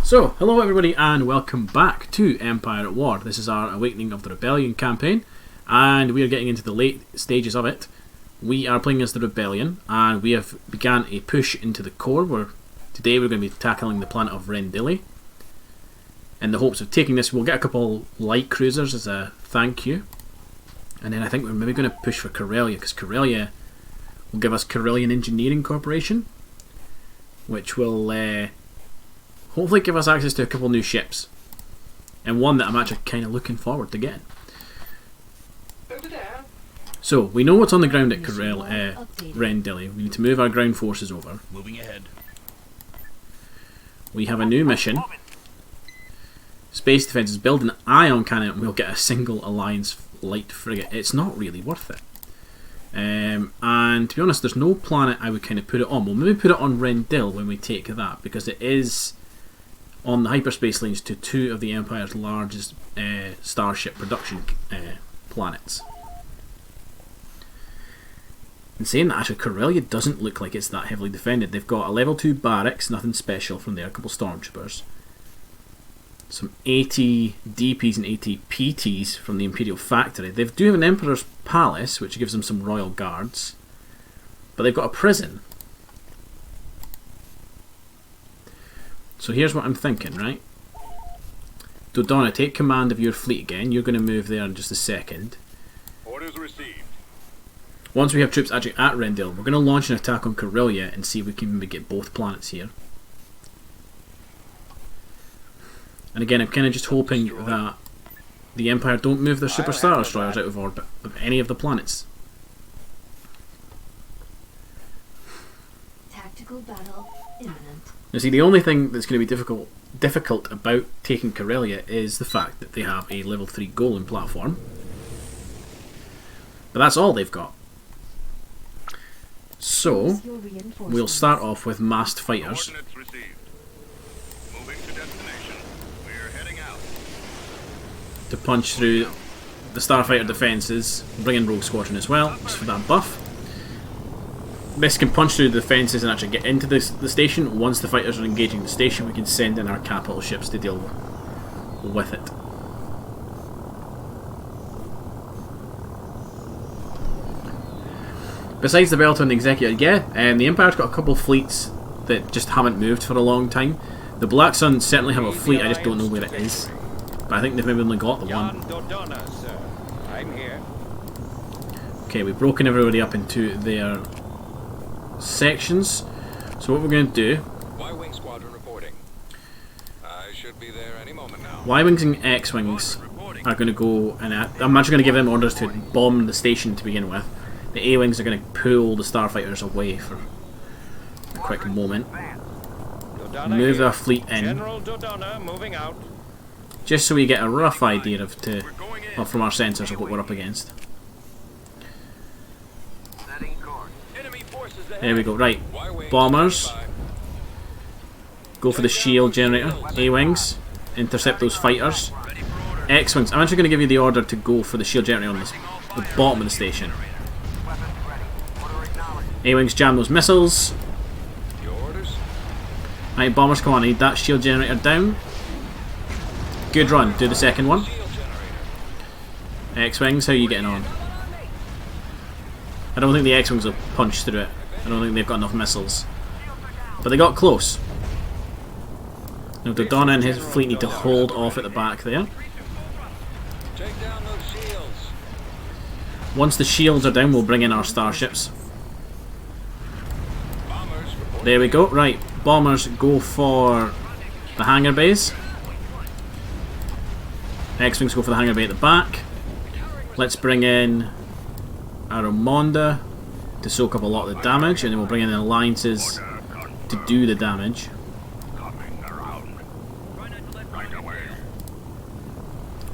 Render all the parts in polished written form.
So, hello everybody and welcome back to Empire at War. This is our Awakening of the Rebellion campaign and we are getting into the late stages of it. We are playing as the Rebellion and we have begun a push into the core where today we're going to be tackling the planet of Rendili. In the hopes of taking this, we'll get a couple light cruisers as a thank you. And then I think we're maybe going to push for Corellia because Corellia will give us Corellian Engineering Corporation, which will hopefully give us access to a couple new ships, and one that I'm actually kind of looking forward to getting. So we know what's on the ground at Rendili. We need to move our ground forces over. Moving ahead. We have a new mission. Space Defences build an ion cannon and we'll get a single Alliance light frigate. It's not really worth it. And to be honest, there's no planet I would kind of put it on. We'll maybe put it on Rendil when we take that, because it is on the hyperspace lanes to two of the Empire's largest starship production planets. And saying that, actually Corellia doesn't look like it's that heavily defended. They've got a level 2 barracks, nothing special from there, a couple stormtroopers, some 80 DPs and 80 PTs from the Imperial Factory. They do have an Emperor's Palace, which gives them some royal guards, but they've got a prison. So here's what I'm thinking, right? Dodonna, take command of your fleet again. You're going to move there in just a second. Orders received. Once we have troops actually at Rendil, we're going to launch an attack on Corellia and see if we can maybe get both planets here. And again, I'm kind of just hoping that the Empire don't move their Super Star Destroyers out of orbit of any of the planets. Tactical battle imminent. Now see, the only thing that's going to be difficult about taking Corellia is the fact that they have a level 3 Golem platform. But that's all they've got. So, we'll start off with massed fighters. Coordinates received. Moving to destination. We're heading out. To punch through the Starfighter defences, bring in Rogue Squadron as well, just for that buff. This can punch through the defences and actually get into the station. Once the fighters are engaging the station, we can send in our capital ships to deal with it. Besides the Belter and the Executor, the Empire's got a couple fleets that just haven't moved for a long time. The Black Sun certainly have a fleet, I just don't know where it is. But I think they've maybe only got the one. Dodonna, sir. I'm here. Okay, we've broken everybody up into their sections. So what we're going to do... Y-Wing Squadron reporting. I should be there any moment now. Y-Wings and X-Wings are going to go, and I'm actually going to give them orders to bomb the station to begin with. The A-Wings are going to pull the Starfighters away for a quick moment. Move their fleet in. General Dodonna moving out. Just so we get a rough idea of from our sensors of what we're up against. There we go, right. Bombers. Go for the shield generator. A-Wings. Intercept those fighters. X-Wings. I'm actually going to give you the order to go for the shield generator on the bottom of the station. A-Wings, jam those missiles. Right, bombers, come on, I need that shield generator down. Good run, do the second one. X-Wings, how are you getting on? I don't think the X-Wings will punch through it. I don't think they've got enough missiles. But they got close. Now Dodonna and his fleet need to hold off at the back there. Once the shields are down, we'll bring in our starships. There we go, right. Bombers, go for the hangar bays. X-Wings go for the hangar bay at the back. Let's bring in our Ramonda to soak up a lot of the damage, and then we'll bring in the Alliances to do the damage.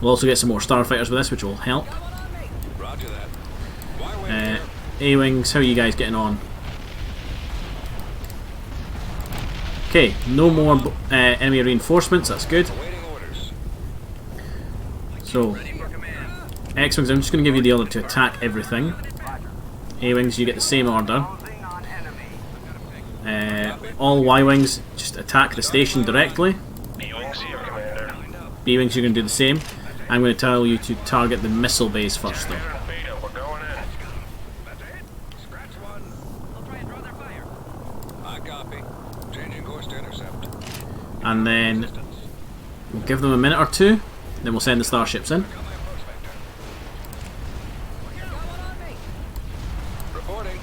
We'll also get some more Starfighters with this, which will help. A-Wings, how are you guys getting on? Okay, no more enemy reinforcements, that's good. So, X-Wings, I'm just going to give you the order to attack everything. A-Wings, you get the same order. All Y-Wings just attack the station directly. B-Wings here, Commander. B-Wings, you're going to do the same. I'm going to tell you to target the missile base first though. Beta, we're going in. That's it. Scratch one. I'll try and draw their fire. I copy. Changing course to intercept. And then we'll give them a minute or two, then we'll send the starships in. Got my approach vector. Reporting.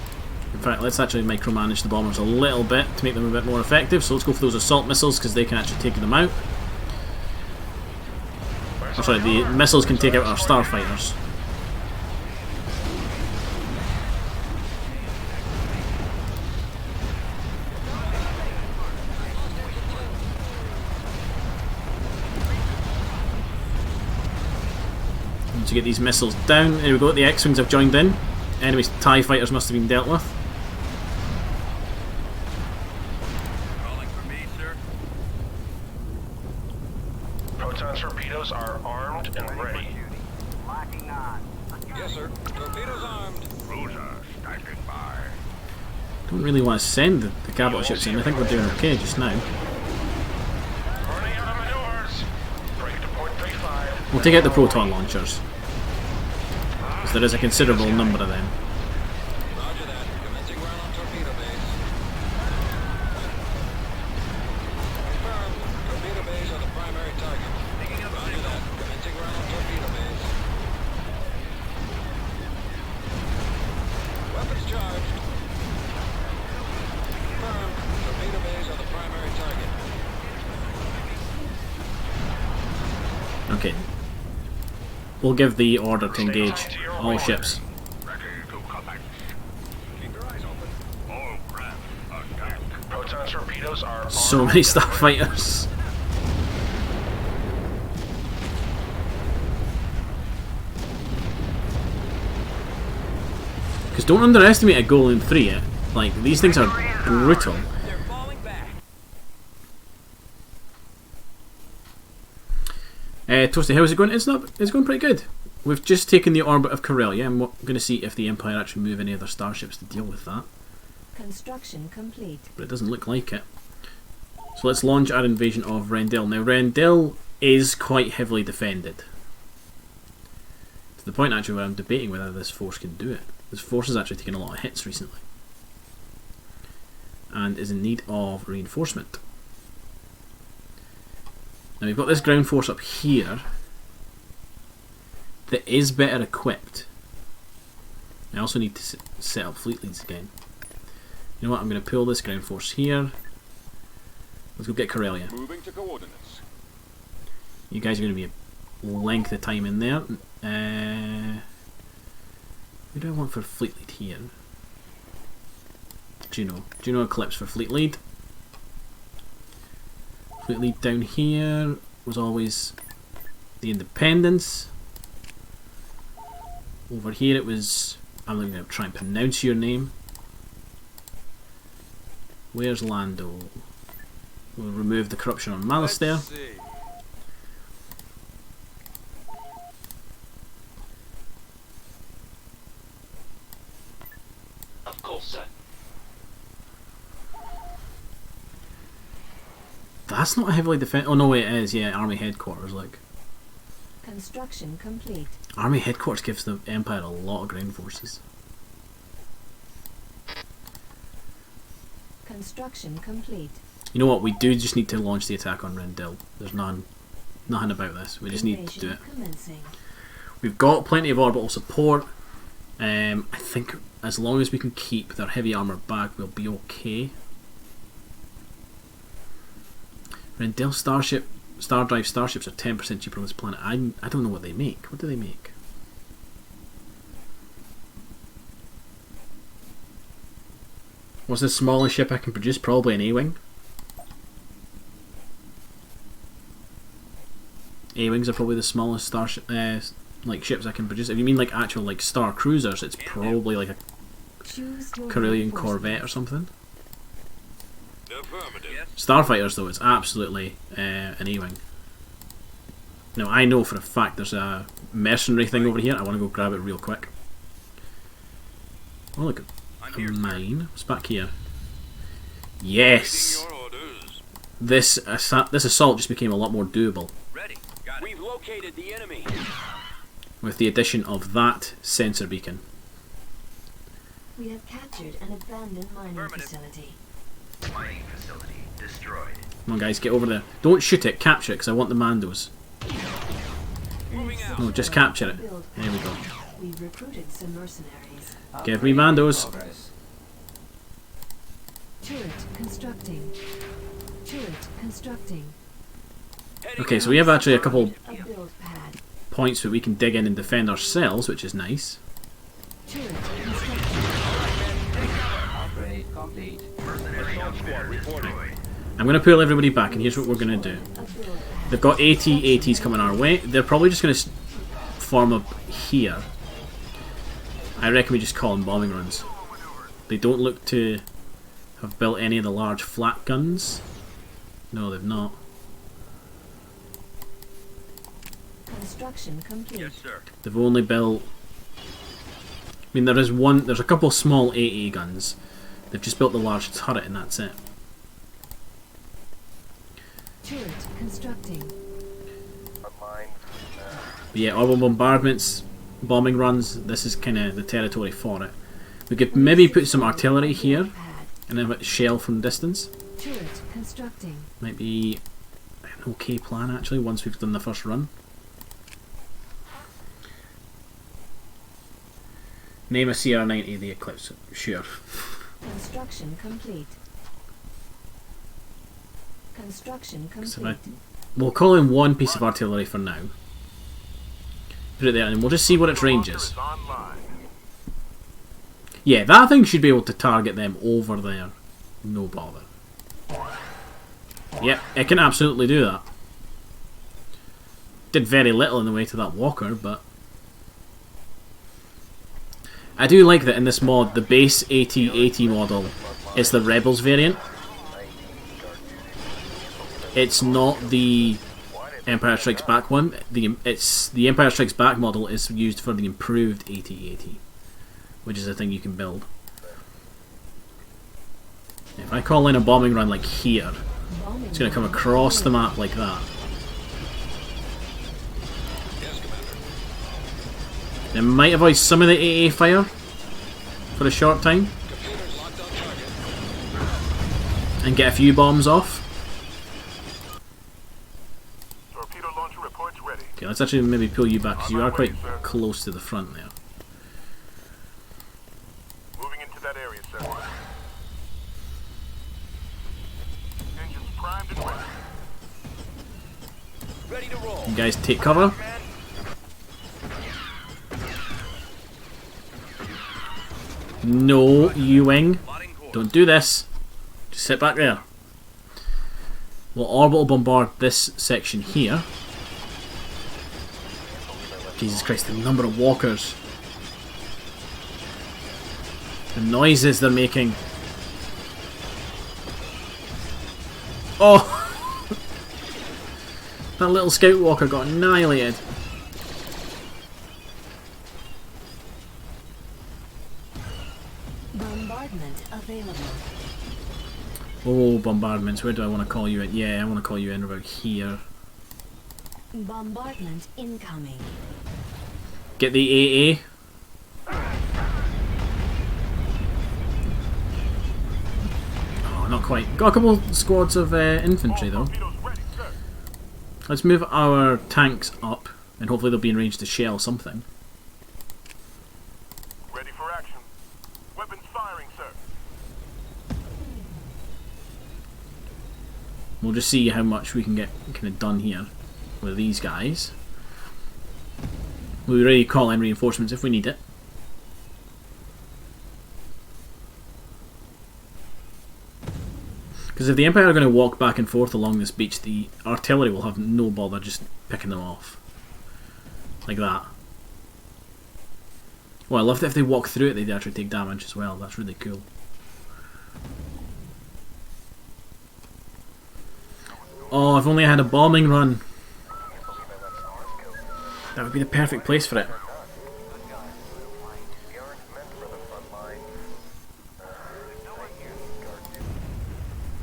In fact, let's actually micromanage the bombers a little bit to make them a bit more effective. So let's go for those assault missiles because they can actually take them out. Oh, sorry, the missiles can take out our starfighters. To get these missiles down, there we go. The X-Wings have joined in. Enemy TIE fighters must have been dealt with. Calling for me, sir. Proton torpedoes are armed and ready. Yes, sir. Torpedoes armed. standing by. Don't really want to send the capital ships in. I think we're doing okay just now. Running out of maneuvers. Break to point 35. We'll take out the proton launchers, because there is a considerable number of them. Roger that. Commencing ground on torpedo base. Confirmed. Torpedo base are the primary target. Roger that. Commencing ground on torpedo base. Weapons charged. Confirmed. Torpedo base are the primary target. Okay. We'll give the order to engage all ships. Ready to commence. Keep your eyes open. All craft attack. Proton torpedoes are So many starfighters. Because don't underestimate a Golem 3. Like, these things are brutal. They're falling back. Toasty, how's it going? It's going pretty good. We've just taken the orbit of Corellia, and we're going to see if the Empire actually move any other starships to deal with that. Construction complete. But it doesn't look like it. So let's launch our invasion of Rendell. Now, Rendell is quite heavily defended. To the point, actually, where I'm debating whether this force can do it. This force has actually taken a lot of hits recently. And is in need of reinforcement. Now, we've got this ground force up here that is better equipped. I also need to set up fleet leads again. You know what, I'm going to pull this ground force here. Let's go get Corellia. Moving to coordinates. You guys are going to be a length of time in there. Who do I want for fleet lead here? Juno Eclipse for fleet lead. Fleet lead down here was always the Independence. Over here it was, I'm going to try and pronounce your name. Where's Lando? We'll remove the corruption on Malastare. Let's see. Of course, sir. That's not a heavily defended. Oh no, it is. Yeah, Army Headquarters. Like, Construction complete. Army Headquarters gives the Empire a lot of ground forces. Construction complete. You know what? We do just need to launch the attack on Rendell. There's nothing about this. We just need to do it. Commencing. We've got plenty of orbital support. I think as long as we can keep their heavy armour back, we'll be okay. Rendell Stardrive starships are 10% cheaper on this planet. I don't know what they make. What do they make? What's the smallest ship I can produce? Probably an A-Wing. A-Wings are probably the smallest starship, like ships I can produce. If you mean like actual like star cruisers, it's probably like a Choose your Corellian reinforcement. Corvette or something. Affirmative. Yes. Starfighters though, it's absolutely an A-Wing. Now I know for a fact there's a mercenary thing over here. I want to go grab it real quick. Oh look, I'm a here, sir. mine. What's back here? Yes! Your orders. This assault just became a lot more doable Ready. Got it. We've located the enemy. with the addition of that sensor beacon. We have captured an abandoned mining Affirmative. facility. Mining facility destroyed. Come on guys, get over there. Don't shoot it, capture it, because I want the Mandos. Moving out. No, just capture it. Build There we go. We've recruited some mercenaries. Give me Mandos. Progress. Turret constructing. Turret constructing. Heading Okay, so we have actually a couple A build pad. points where we can dig in and defend ourselves, which is nice. Turret constructing. Upgrade complete. Mercenary outfit destroyed. I'm going to pull everybody back, and here's what we're going to do. A build pad. They've got AT-ATs coming our way. They're probably just going to form up here. I reckon we just call them bombing runs. They don't look to have built any of the large flat guns. No, they've not. Construction complete. Yes, sir. They've only built... I mean, there's a couple small AA guns. They've just built the large turret and that's it. Turret constructing. Frontline. But yeah, orbital bombardments, bombing runs, this is kind of the territory for it. We could maybe put some artillery here Build pad. and then shell from distance. Turret constructing. Might be an okay plan actually once we've done the first run. Name a CR-90 the Eclipse. Sure. Construction complete. Construction So if I- complete. We'll call in one piece of artillery for now. Put it there and we'll just see what its range is. Online. Yeah, that thing should be able to target them over there. No bother. Yep, it can absolutely do that. Did very little in the way to that walker, but... I do like that in this mod, the base AT-AT model is the Rebels variant. It's not the Empire Strikes Back one. The Empire Strikes Back model is used for the improved AT-AT, which is a thing you can build. If I call in a bombing run like here, Bombing it's going to come across the map like that. Yes, Commander. It might avoid some of the AA fire for a short time Computers locked on target. and get a few bombs off. Torpedo launcher reports ready. Okay, let's actually maybe pull you back because you are quite close to the front there. Moving into that area, sir. Engines primed and ready. Ready to roll. You guys take cover. No, U-wing. Plotting course. Don't do this. Just sit back there. We'll orbital bombard this section here. Jesus Christ, the number of walkers. The noises they're making. Oh! That little scout walker got annihilated. Bombardment available. Oh, bombardments. Where do I want to call you in? Yeah, I want to call you in about here. Bombardment incoming. Get the AA. Oh, not quite. Got a couple squads of infantry though. Torpedoes ready, sir. Let's move our tanks up, and hopefully they'll be in range to shell something. Ready for action. Weapons firing, sir. We'll just see how much we can get kind of done here with these guys. We'll ready to call in reinforcements if we need it. Because if the Empire are going to walk back and forth along this beach, the artillery will have no bother just picking them off. Like that. Well, I love that if they walk through it, they actually take damage as well. That's really cool. Oh, if only I had a bombing run. That would be the perfect place for it.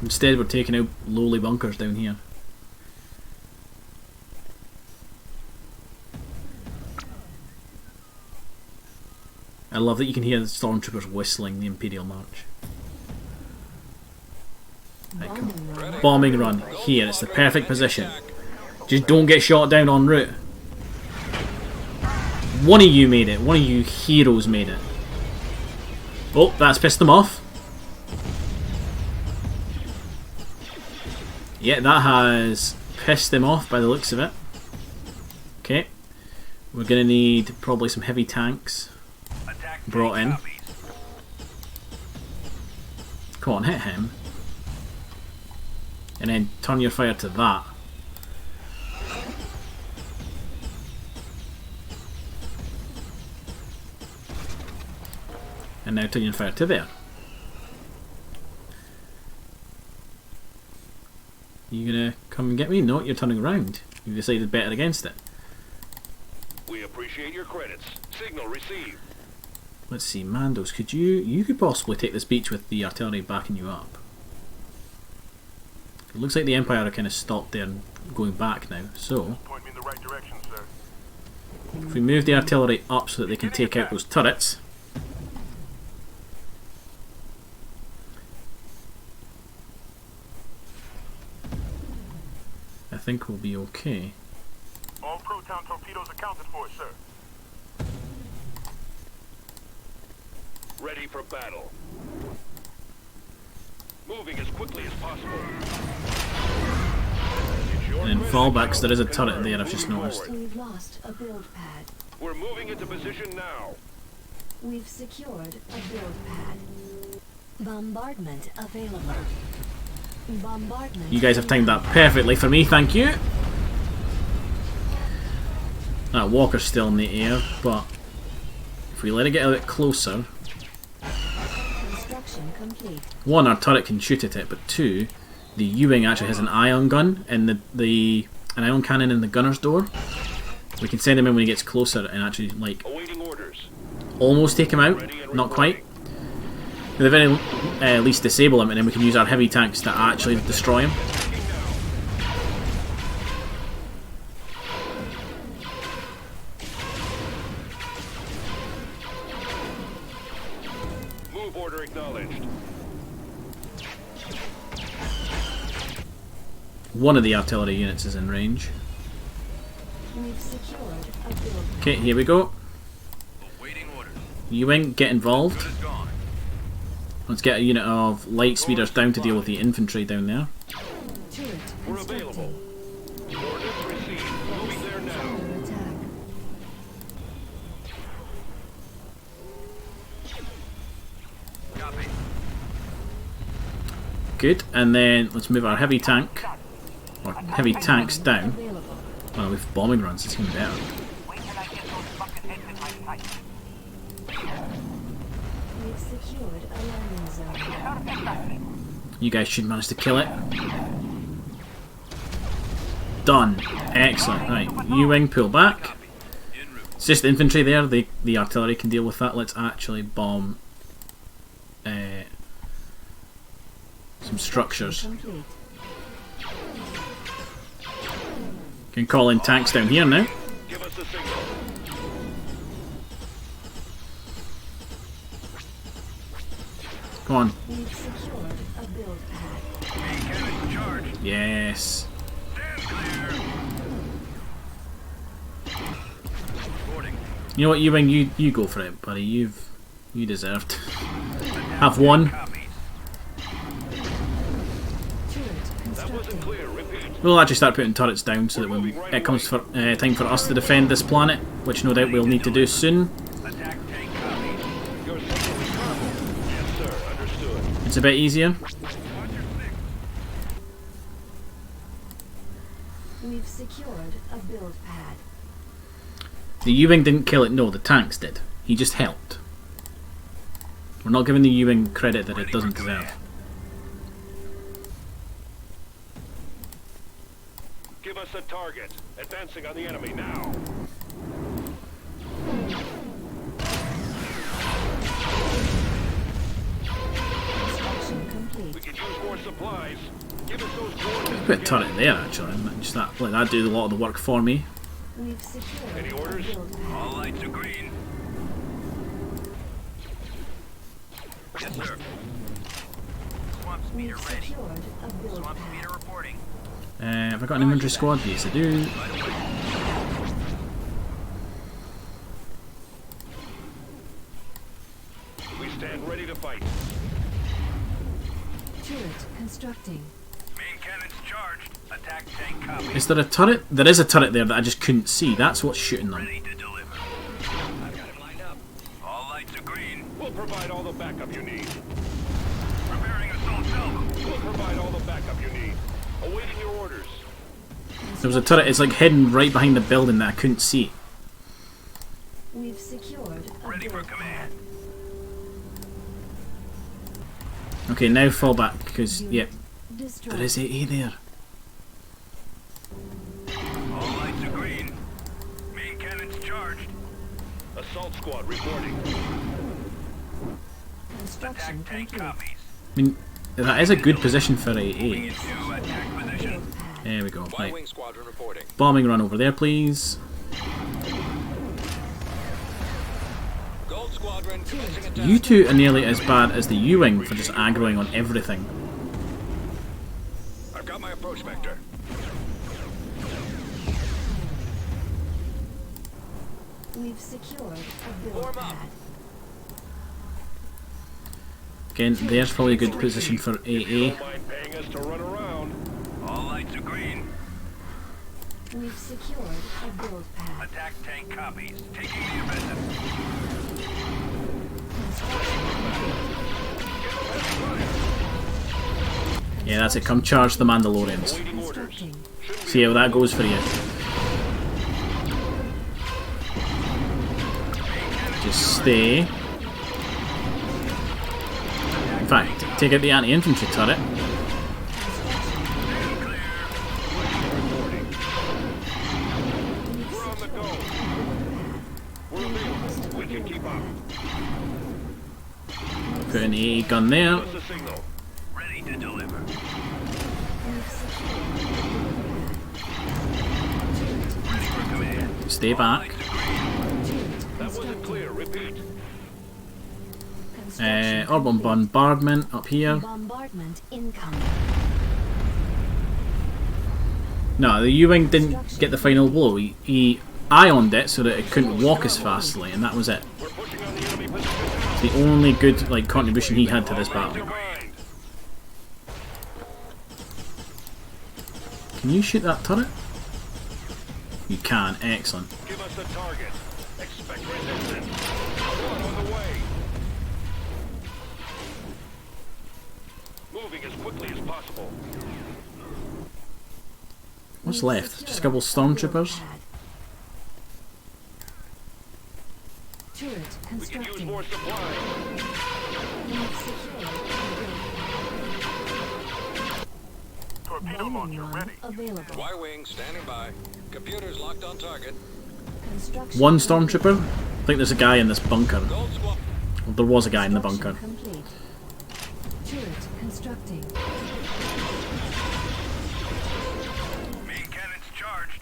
Instead, we're taking out lowly bunkers down here. I love that you can hear the stormtroopers whistling the Imperial March. Right, come on. Bombing run here. It's the perfect position. Just don't get shot down en route. One of you made it. One of you heroes made it. Oh, that's pissed them off. Yeah, that has pissed them off by the looks of it. Okay. We're going to need probably some heavy tanks brought in. Come on, hit him. And then turn your fire to that. And now turn your fire to there. You gonna come and get me? No, you're turning around. You've decided better against it. We appreciate your credits. Signal received. Let's see, Mandos, could you could possibly take this beach with the artillery backing you up. It looks like the Empire are kind of stopped there and going back now, so Point me in the right direction, sir. if we move the artillery up so that they can take out those turrets. I think we'll be okay. All proton torpedoes accounted for, sir. Ready for battle. Moving as quickly as possible. And in fallbacks there is a turret there, I've just noticed. We've lost a build pad. We're moving into position now. We've secured a build pad. Bombardment available. Bombardment. You guys have timed that perfectly for me, thank you. That walker's still in the air, but if we let it get a bit closer, Construction complete. one, our turret can shoot at it, but two, the U-wing actually has an ion gun and an ion cannon in the gunner's door. We can send him in when he gets closer and actually like Awaiting orders. almost take him out, not quite. At the very least disable him, and then we can use our heavy tanks to actually destroy him. Move order acknowledged. One of the artillery units is in range. We've secured a build pad. Okay, here we go. Awaiting orders. U-wing, get involved. Good is gone. Let's get a unit of light speeders down to deal with the infantry down there. Turret We're available. constructing. Orders received. Moving there now. Under attack. Copy. Good, and then let's move our heavy tank, or heavy tanks down. Available. Well, with bombing runs, it's even better. We've secured a landing zone. You guys should manage to kill it. Done. Excellent. Right, U-wing, pull back. En route. It's just the infantry there. The artillery can deal with that. Let's actually bomb some structures. Complete. Can call in tanks down here now. Give us the signal. Come on. We've secured a build pad. Main cannon charged. Yes. Stand clear. Reporting. You know what, U-wing, you go for it, buddy. You deserved. Have one. Copies. Turret That constructing. wasn't clear. Repeat. We'll actually start putting turrets down so that when it comes for time for us to defend this planet, which no doubt we'll need to do soon, Attack tank copies. Your signal is verbal. Yes, sir. Understood. it's a bit easier. We've secured a build pad. The U-wing didn't kill it, no, the tanks did. He just helped. We're not giving the U-wing credit that it doesn't deserve. Give us a target. Advancing on the enemy now. Construction complete. We could use more supplies. Give us those coordinates. Put a turret there actually, and just that, let that do a lot of the work for me. We've secured Any a orders? build pad. All lights are green. Yes, sir. Swamp speeder We've ready. secured a build Swamp pad. speeder reporting. Have I got an inventory squad? Yes, I do. We stand ready to fight. Turret constructing. Main cannons charged. Attack tank copy. Is there a turret? There is a turret there that I just couldn't see. That's what's shooting them. Ready to deliver. I've got him lined up. All lights are green. We'll provide all the backup you need. Preparing assault salvo. We'll provide all the backup you need. Awaiting your orders. There was a turret. It's like hidden right behind the building that I couldn't see. We've secured a Ready for build command. Okay, now fall back because Unit yeah, destroyed. there is AA there. All lights are green. Main cannons charged. Assault squad reporting. Construction Attack tank complete. copies. I mean, that is a good position for AA. Into attack position. Build pad. There we go. Right, Y-wing squadron reporting. bombing run over there, please. Gold squadron commencing attack. You two are nearly as bad as the U-wing for just aggroing on everything. I've got my approach vector. We've secured a build Form up. pad. Again, there's probably a good position for AA. Don't mind paying us to run around. All lights are green. We've secured a build pad. Attack tank copies. Taking the offensive. Yeah, that's it. Come charge the Mandalorians. Awaiting orders. Constructing. See how that goes for you. Just stay. In fact, take out the anti-infantry turret. We're on the go. We're available. We can keep up. Put an AA gun there. What's the signal? Ready to deliver. We've secured Ready for command. Stay back. That wasn't clear. Repeat. Orbital bombardment up here. Bombardment incoming. No, the U-wing didn't get the final blow. He ioned it so that it couldn't walk as fastly, and that was it. We're pushing on the enemy position. The only good contribution he had to this battle. Mind. Can you shoot that turret? You can. Excellent. Give us the target. Expect resistance. One on the way. Moving as quickly as possible. What's We've left? secured Just a couple a build stormtroopers. pad. Turret We can use constructing. more supplies. We've secured a build pad. Bombing run available. Y-wing standing by. Computers locked on target. Construction One complete. stormtrooper. I think there's a guy in this bunker. Gold squad. Well, there was a guy in the bunker. Construction complete. Turret constructing. Main cannons charged.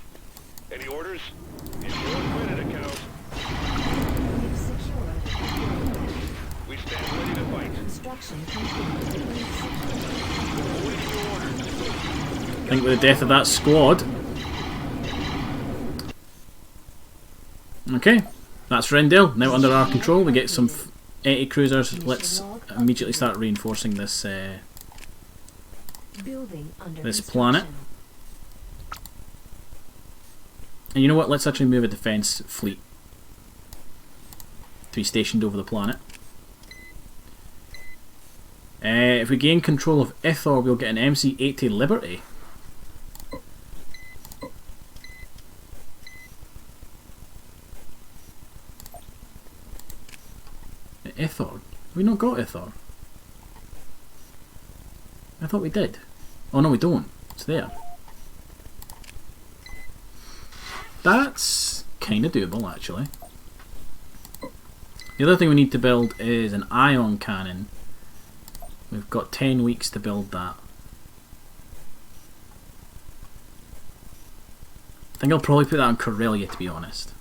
Any orders? It's your credit account. We've secured a build pad. We stand ready to fight. Construction complete. We've secured. Awaiting your orders. I think with the death of that squad. Okay, that's Rendell. Now under our control, we get some 80 cruisers. Let's immediately start reinforcing this Building under this construction. planet. And you know what? Let's actually move a defense fleet to be stationed over the planet. If we gain control of Ithor, we'll get an MC-80 Liberty. Ithor? Have we not got Ithor? I thought we did. Oh no, we don't. It's there. That's kind of doable, actually. The other thing we need to build is an ion cannon. We've got 10 weeks to build that. think I'll probably put that on Corellia, to be honest.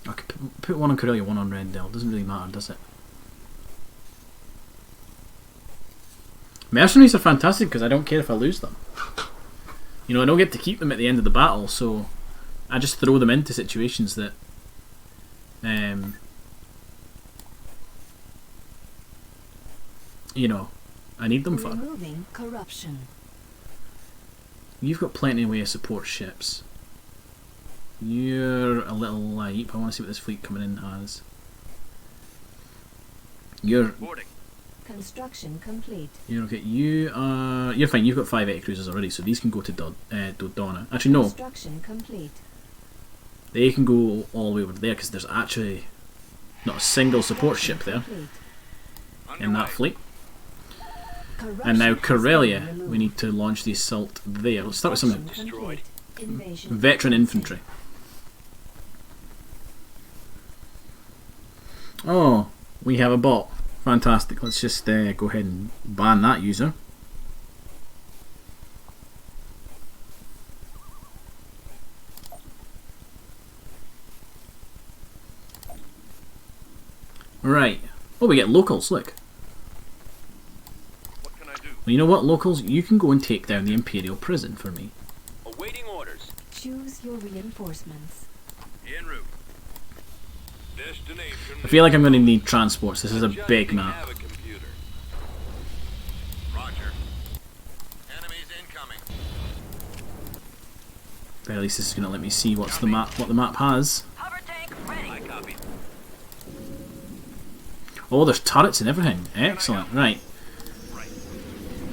I could put one on Corellia, one on Rendell. Doesn't really matter, does it? Mercenaries are fantastic because I don't care if I lose them. You know, I don't get to keep them at the end of the battle, so I just throw them into situations that you know, I need them for. Removing corruption. You've got plenty of way of support ships. You're a little light. I want to see what this fleet coming in has. You're Construction complete. okay. You're fine. You've got 5 80 cruisers already, so these can go to Dodona. Actually, no. Construction complete. They can go all the way over there because there's actually not a single support ship there in that fleet. And now Corellia, we need to launch the assault there. Let's start with some veteran infantry. Oh, we have a bot. Fantastic. Let's just go ahead and ban that user. Right. Oh, we get locals, look. What can I do? Well, you know what, locals? You can go and take down the Imperial prison for me. Awaiting orders. Choose your reinforcements. En route. Destination. I feel like I'm going to need transports. This is a big map. Have a computer. Roger. Enemies incoming. But at least this is going to let me see what the map has. Hover tank ready. I copy. Oh, there's turrets and everything. Excellent. Right.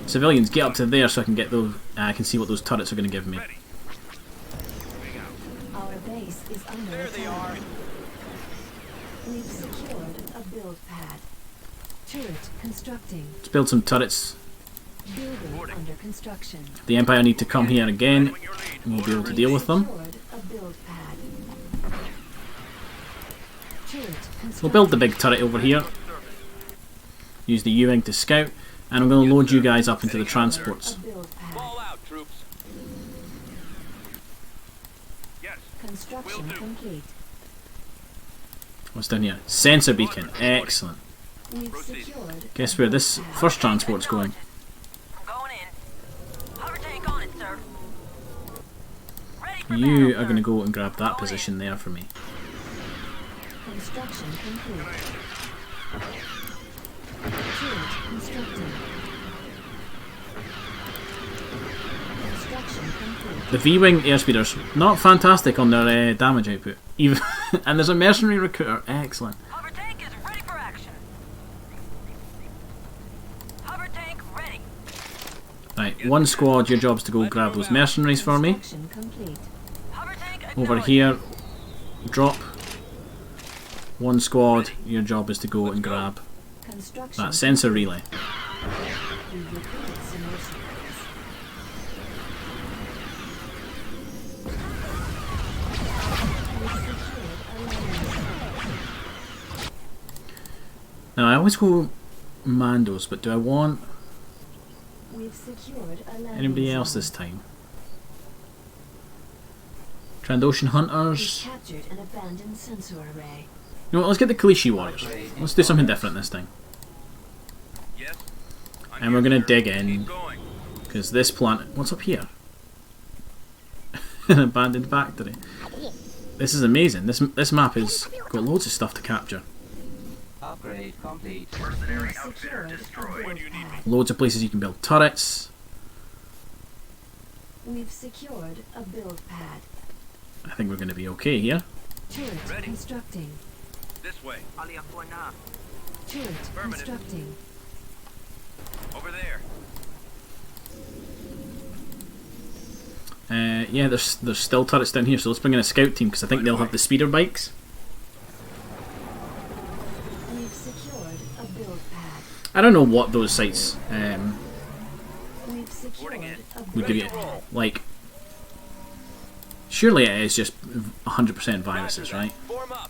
Civilians, get up to there so I can get those. I can see what those turrets are going to give me. Ready. Our base is under There they are. attack. We've secured a build pad. Turret constructing. Let's build some turrets. Building under construction. The Empire need to come here again, and we'll be able to deal with them. Secured a build pad. Turret constructing. We'll build the big turret over here. Use the U-wing to scout, and I'm going to load you guys up into the transports. A build pad. Fall out, troops. Yes. Construction complete. What's down here? Sensor beacon. Excellent. We've secured. Guess where this first transport's going? Going in. Hover tank on it, sir. Ready for You battle, are going to sir. go and grab that position there for me. Construction complete. Turret constructing. Construction complete. The V-wing airspeeders, not fantastic on their damage output. Even and there's a mercenary recruiter. Excellent. Hover tank is ready for action. Hover tank ready. Right, one squad, your job's to go grab those mercenaries for me. Construction complete. Hover tank Over acknowledged. here, drop. One squad, your job is to go and grab Construction. that sensor relay. We've recruited some mercenaries. We've secured a landing. Now I always go Mandos, but do I want We've secured a landing. anybody else zone. this time? Trandoshan We've Hunters. captured an abandoned sensor array. You know what, let's get the Kalishi Warriors. Let's do something different this time. Yes. I'm And we're here, going to sir. dig Keep in, going. because this planet... What's up here? An abandoned factory. This is amazing. This map has got loads of stuff to capture. Upgrade complete. We've Mercenary outfitter secured a destroyed. build pad. Loads of places you can build turrets. We've secured a build pad. I think we're going to be okay here. Turret Ready. constructing. This way. Turret Affirmative. constructing. Over there. Yeah, there's still turrets down here, so let's bring in a scout team because I think they'll have the speeder bikes. We've secured a build pad. I don't know what those sites We've secured Boarding it. a would build give you. pad. Like, surely it is just 100% viruses, right? Form up.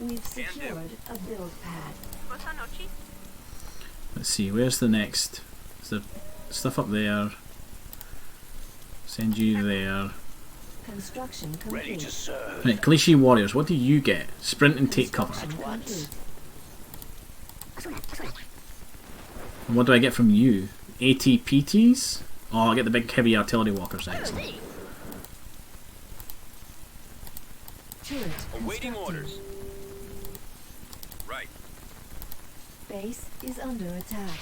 We've secured a build pad. Let's see, where's the next? Is there stuff up there? Send you there. Construction complete. serve. Right, Kalishi Warriors, what do you get? Sprint and take cover. Construction complete. And what do I get from you? ATPTs? Oh, I get the big heavy artillery walkers. Excellent. Turret Awaiting constructing. orders. Right. Base is under attack.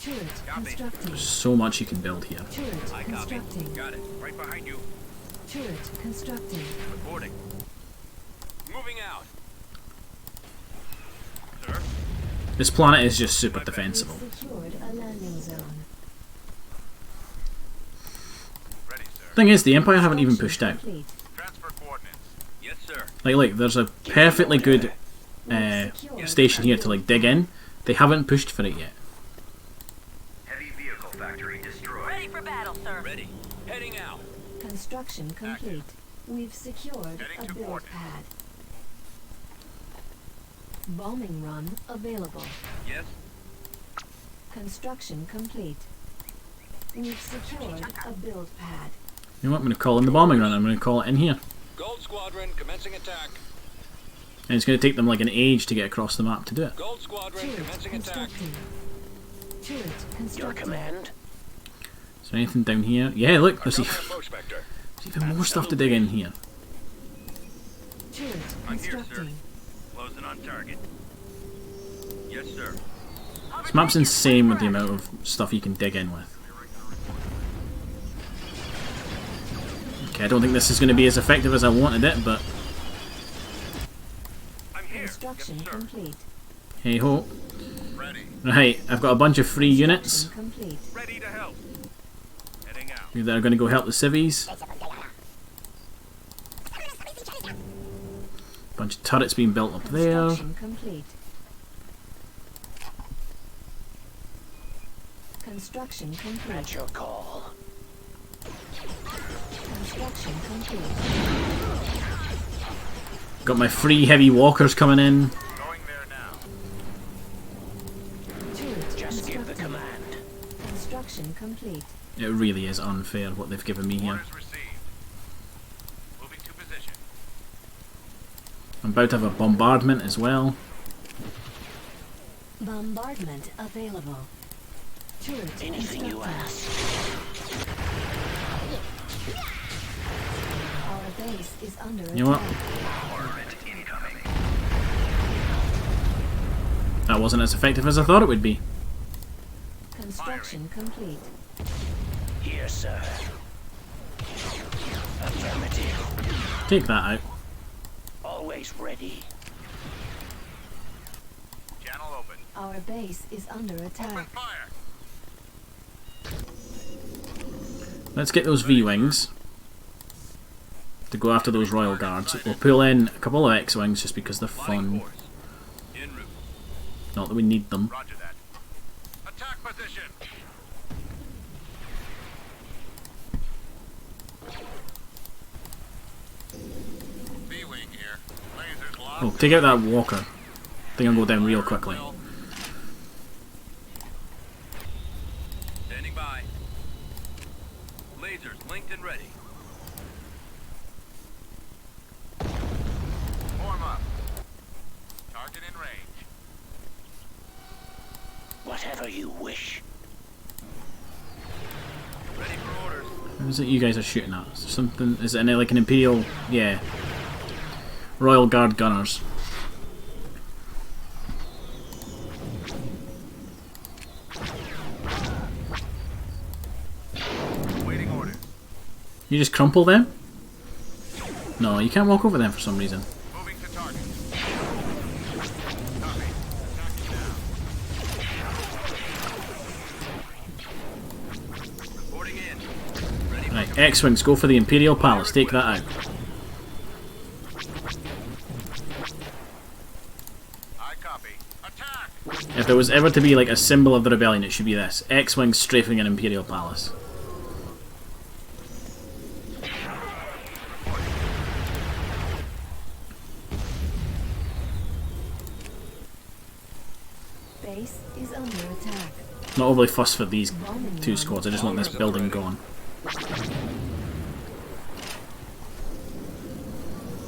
Turret Copy. constructing. So much you can build here. Turret I copy. constructing. Got it. Right behind you. Turret constructing. Reporting. Moving out. Sir? This planet is just super We've defensible. secured a landing zone. Ready, sir. Thing is, the Empire haven't even pushed out. Complete. Transfer coordinates. Yes, sir. Like, look, there's a perfectly good We've secured station here a to like dig in. They haven't pushed for it yet. Heavy vehicle factory destroyed. Ready for battle, sir. Ready. Heading out. Construction complete. We've secured Heading a to build coordinates. pad. Bombing run available. Yes. Construction complete. We've secured a build pad. You know what? I'm going to call in the bombing run. I'm going to call it in here. Gold Squadron commencing attack. And it's going to take them like an age to get across the map to do it. Gold Squadron Turret commencing attack. constructing. Turret constructing. Is there anything down here? Yeah, look, there's Combat Prospector. even more stuff to dig in here. Turret I'm here, sir. constructing. Closing on target. Yes, sir. This map's insane with the amount of stuff you can dig in with. Okay, I don't think this is going to be as effective as I wanted it, but I'm here. Construction Yes, sir. complete. hey ho. Ready. Right, I've got a bunch of free units Construction complete. Ready to help. Heading out. that are going to go help the civvies. Bunch of turrets being built up there. Construction complete. Construction complete. your call. Construction complete. Got my free heavy walkers coming in. Going there now. Turret constructing. Construction complete. It really is unfair what they've given me here. Orders received. Moving to position. I'm about to have a bombardment as well. Bombardment available. Turret anything you ask. Our base is under You know what? attack. That wasn't as effective as I thought it would be. Construction complete. Here, sir. Affirmative. Take that out. Always ready. Channel open. Our base is under Open attack. fire. Let's get those V-Wings to go after those Royal Guards. We'll pull in a couple of X-Wings just because they're Flying fun. course. En route. Not that we need them. Roger that. Attack position. B-wing here. Lasers locked. Oh, take out that walker. I think I'll go down real quickly. Standing by. Lasers linked and ready. Form up. Target in range. Whatever you wish. Ready for orders. What is it you guys are shooting at? Is there something? Is it like an Imperial? Yeah. Royal Guard gunners. Waiting orders. You just crumple them? No, you can't walk over them for some reason. Moving to target. Copy. Attacking now. Reporting in. Ready. Right, X-Wings, go for the Imperial Palace. Take that out. I copy. Attack. If there was ever to be like a symbol of the rebellion, it should be this. X-Wings strafing an Imperial Palace. Base is under attack. Not overly fussed for these two squads, I just want this building gone.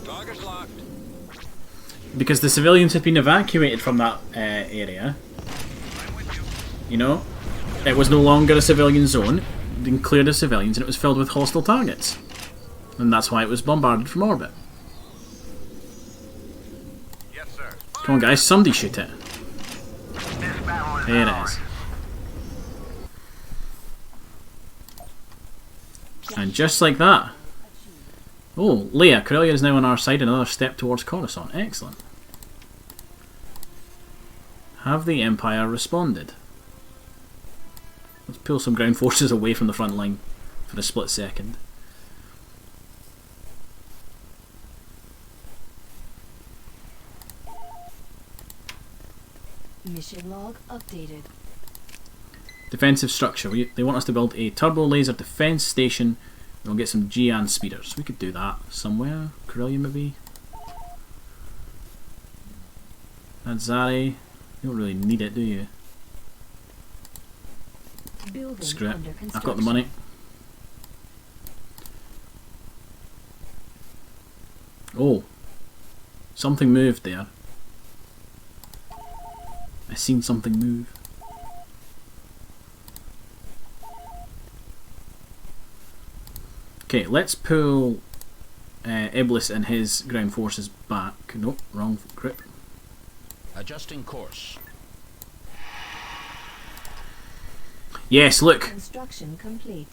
Target's locked. Because the civilians had been evacuated from that area. You know? It was no longer a civilian zone. They cleared the civilians and it was filled with hostile targets. And that's why it was bombarded from orbit. Yes, sir. Come on guys, somebody shoot it. This battle is There it ours. is. And just like that. Oh, Leia, Corellia is now on our side, another step towards Coruscant. Excellent. Have the Empire responded? Let's pull some ground forces away from the front line for a split second. Mission log updated. Defensive structure. They want us to build a turbo laser defense station. We'll get some Gian speeders. We could do that somewhere. Corellia maybe. Adzari. You don't really need it, do you? Building Screw it. under construction. I've got the money. Oh. Something moved there. I seen something move. Okay, let's pull Iblis and his ground forces back. Nope, wrong grip. Adjusting course. Yes, look! Construction complete.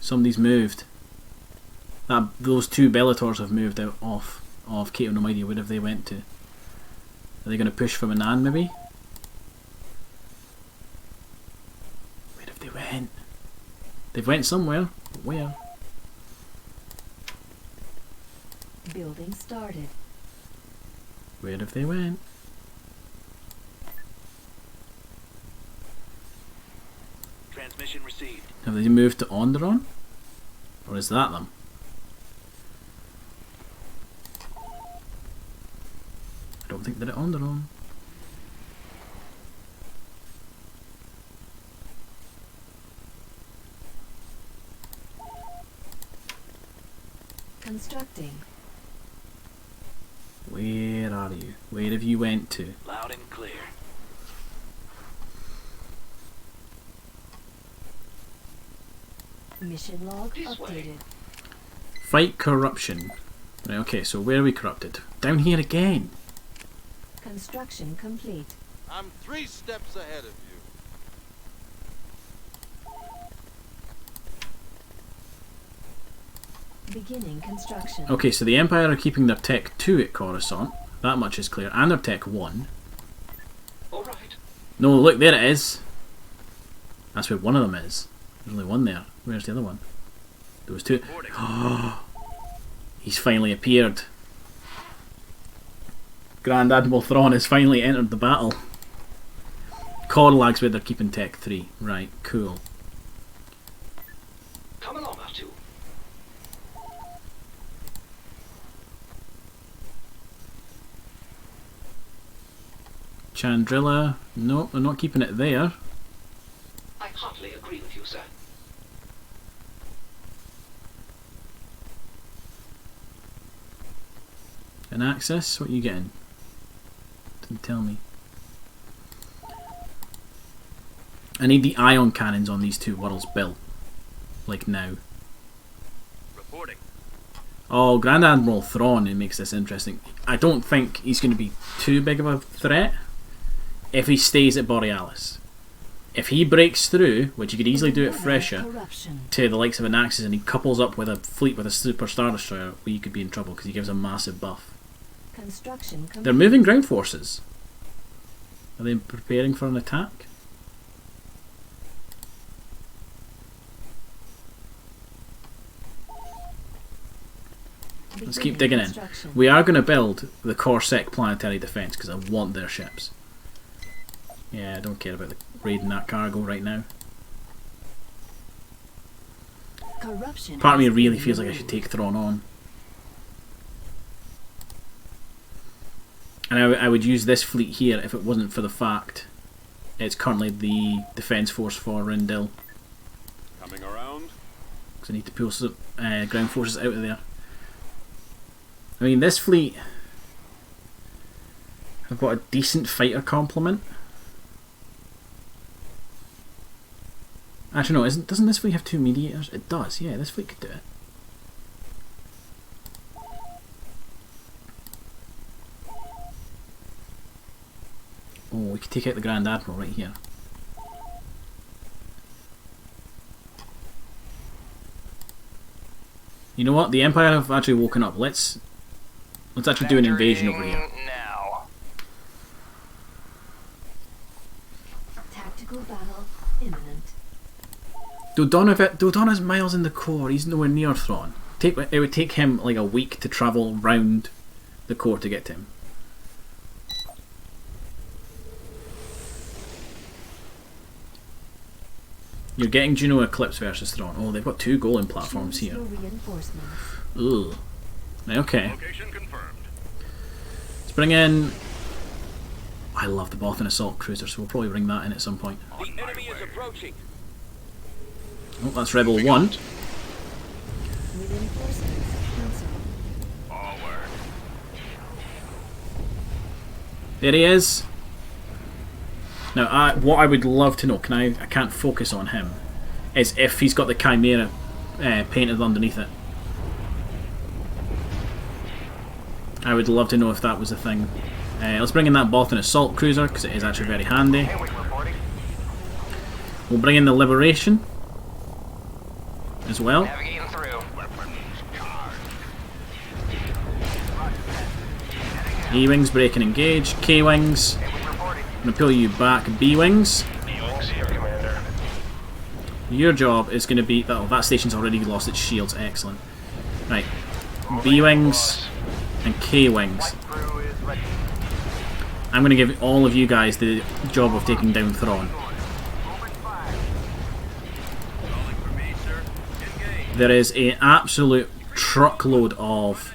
Somebody's moved. Those two Bellators have moved out off of Cato Nomida. Where have they went to? Are they going to push for Manan maybe? Where have they went? They've went somewhere. But where? Building started. Where have they went? Transmission received. Have they moved to Onderon? Or is that them? I don't think they're at Onderon. Constructing. Where are you? Where have you went to? Loud and clear. Mission log This way. updated. Fight corruption. Right, okay, so where are we corrupted? Down here again. Construction complete. I'm 3 steps ahead of you. Beginning construction. Okay, so the Empire are keeping their Tech 2 at Coruscant. That much is clear. And their Tech 1. All right. No, look, there it is. That's where one of them is. There's only one there. Where's the other one? There was two. He's finally appeared. Grand Admiral Thrawn has finally entered the battle. Corlag's where they're keeping Tech 3. Right, cool. Come along, R2. Chandrilla. No, they're not keeping it there. I heartily agree with you, sir. An Axis? What are you getting? Didn't tell me. I need the ion cannons on these two worlds built. Like now. Reporting. Oh, Grand Admiral Thrawn, it makes this interesting. I don't think he's going to be too big of a threat if he stays at Borealis. If he breaks through, which he could easily do at Fresha, Corruption. to the likes of an Axis and he couples up with a fleet with a Super Star Destroyer, we could be in trouble because he gives a massive buff. Construction complete. They're moving ground forces. Are they preparing for an attack? Let's keep digging in. Construction. We are going to build the Corsair planetary defence because I want their ships. Yeah, I don't care about the raiding that cargo right now. Corruption. Part of me has really been feels like I removed. should take Thrawn on. And I would use this fleet here if it wasn't for the fact it's currently the defence force for Rindil. Coming around. Because I need to pull some ground forces out of there. I mean, this fleet have got a decent fighter complement. Actually, no, doesn't this fleet have 2 mediators? It does, yeah, this fleet could do it. Oh, we could take out the Grand Admiral right here. You know what? The Empire have actually woken up. Let's actually do an invasion over here. Now. Tactical battle imminent. Dodonna's miles in the core. He's nowhere near Thrawn. It would take him like a week to travel round the core to get to him. You're getting Juno Eclipse versus Thrawn. Oh, they've got 2 Golem platforms here. Ugh. Okay. Location confirmed. Let's bring in... I love the Bothan Assault Cruiser, so we'll probably bring that in at some point. The enemy is approaching. Oh, that's Rebel 1. Reinforcements cancelled. Forward. There he is. Now, what I would love to know, I can't focus on him, is if he's got the Chimera painted underneath it. I would love to know if that was a thing. Let's bring in that Bothan Assault Cruiser, because it is actually very handy. We'll bring in the Liberation as well. Navigating through. E-Wings, break and engage. K-Wings. I'm going to pull you back. B-Wings. B-Wings here, Commander. Your job is going to be... Oh, that station's already lost its shields. Excellent. Right. B-Wings and K-Wings. I'm going to give all of you guys the job of taking down Thrawn. There is an absolute truckload of